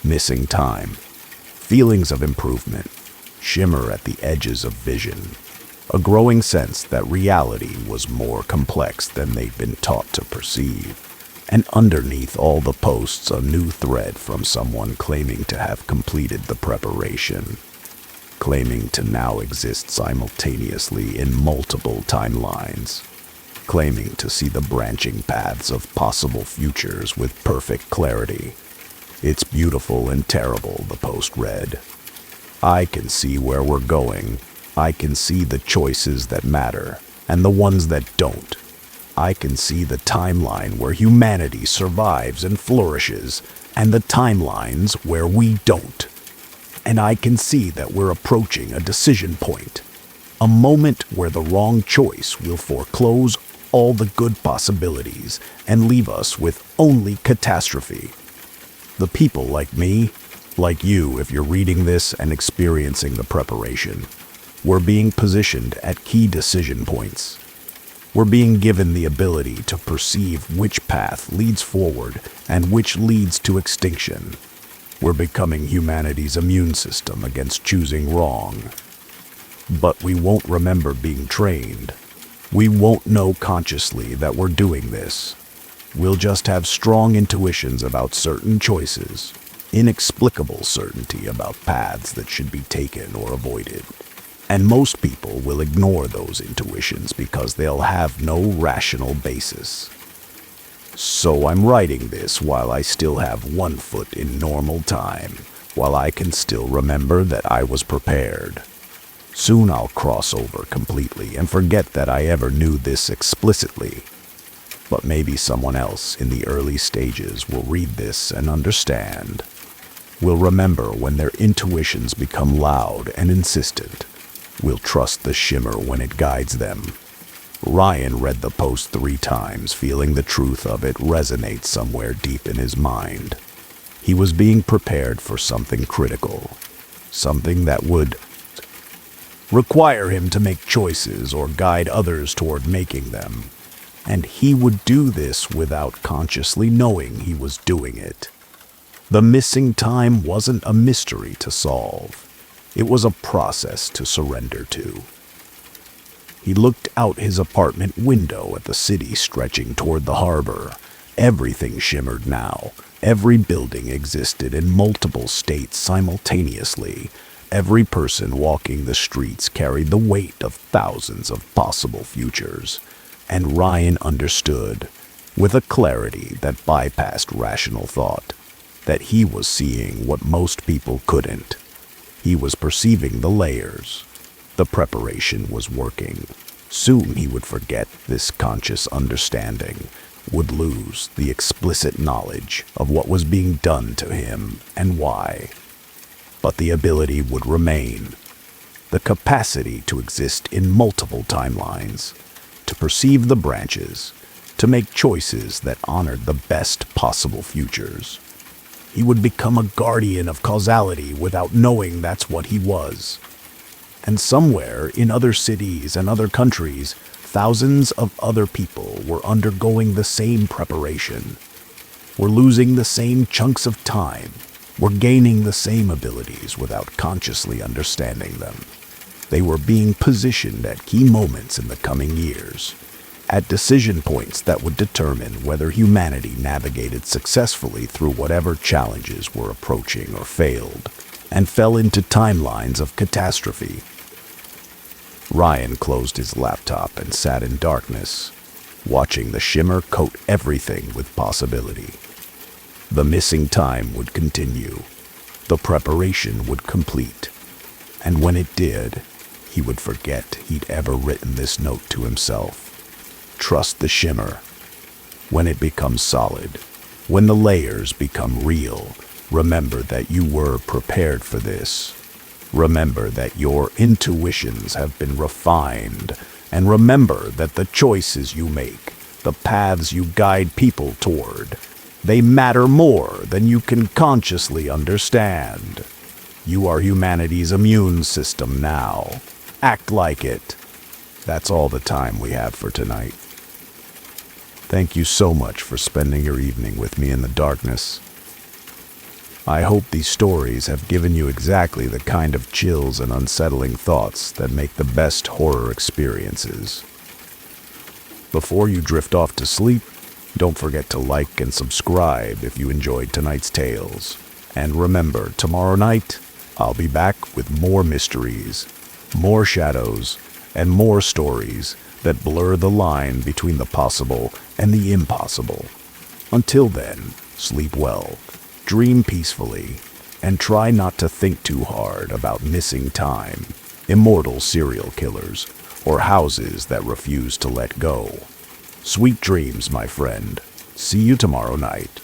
Missing time, feelings of improvement, shimmer at the edges of vision, a growing sense that reality was more complex than they'd been taught to perceive. And underneath all the posts, a new thread from someone claiming to have completed the preparation, claiming to now exist simultaneously in multiple timelines, claiming to see the branching paths of possible futures with perfect clarity. It's beautiful and terrible, the post read. I can see where we're going. I can see the choices that matter and the ones that don't. I can see the timeline where humanity survives and flourishes, and the timelines where we don't. And I can see that we're approaching a decision point, a moment where the wrong choice will foreclose all the good possibilities and leave us with only catastrophe. The people like me, like you if you're reading this and experiencing the preparation, we're being positioned at key decision points. We're being given the ability to perceive which path leads forward and which leads to extinction. We're becoming humanity's immune system against choosing wrong. But we won't remember being trained. We won't know consciously that we're doing this. We'll just have strong intuitions about certain choices, inexplicable certainty about paths that should be taken or avoided. And most people will ignore those intuitions because they'll have no rational basis. So I'm writing this while I still have one foot in normal time, while I can still remember that I was prepared. Soon I'll cross over completely and forget that I ever knew this explicitly. But maybe someone else in the early stages will read this and understand. Will remember when their intuitions become loud and insistent. Will trust the shimmer when it guides them. Ryan read the post 3 times, feeling the truth of it resonate somewhere deep in his mind. He was being prepared for something critical, something that would require him to make choices or guide others toward making them. And he would do this without consciously knowing he was doing it. The missing time wasn't a mystery to solve. It was a process to surrender to. He looked out his apartment window at the city stretching toward the harbor. Everything shimmered now. Every building existed in multiple states simultaneously. Every person walking the streets carried the weight of thousands of possible futures. And Ryan understood, with a clarity that bypassed rational thought, that he was seeing what most people couldn't. He was perceiving the layers. The preparation was working. Soon he would forget this conscious understanding, would lose the explicit knowledge of what was being done to him and why. But the ability would remain. The capacity to exist in multiple timelines, to perceive the branches, to make choices that honored the best possible futures. He would become a guardian of causality without knowing that's what he was. And somewhere in other cities and other countries, thousands of other people were undergoing the same preparation, were losing the same chunks of time, were gaining the same abilities without consciously understanding them. They were being positioned at key moments in the coming years, at decision points that would determine whether humanity navigated successfully through whatever challenges were approaching or failed, and fell into timelines of catastrophe. Ryan closed his laptop and sat in darkness, watching the shimmer coat everything with possibility. The missing time would continue. The preparation would complete. And when it did, he would forget he'd ever written this note to himself. Trust the shimmer. When it becomes solid, when the layers become real, remember that you were prepared for this. Remember that your intuitions have been refined, and remember that the choices you make, the paths you guide people toward, they matter more than you can consciously understand. You are humanity's immune system now. Act like it. That's all the time we have for tonight. Thank you so much for spending your evening with me in the darkness. I hope these stories have given you exactly the kind of chills and unsettling thoughts that make the best horror experiences. Before you drift off to sleep, don't forget to like and subscribe if you enjoyed tonight's tales. And remember, tomorrow night, I'll be back with more mysteries, more shadows, and more stories that blur the line between the possible and the impossible. Until then, sleep well, dream peacefully, and try not to think too hard about missing time, immortal serial killers, or houses that refuse to let go. Sweet dreams, my friend. See you tomorrow night.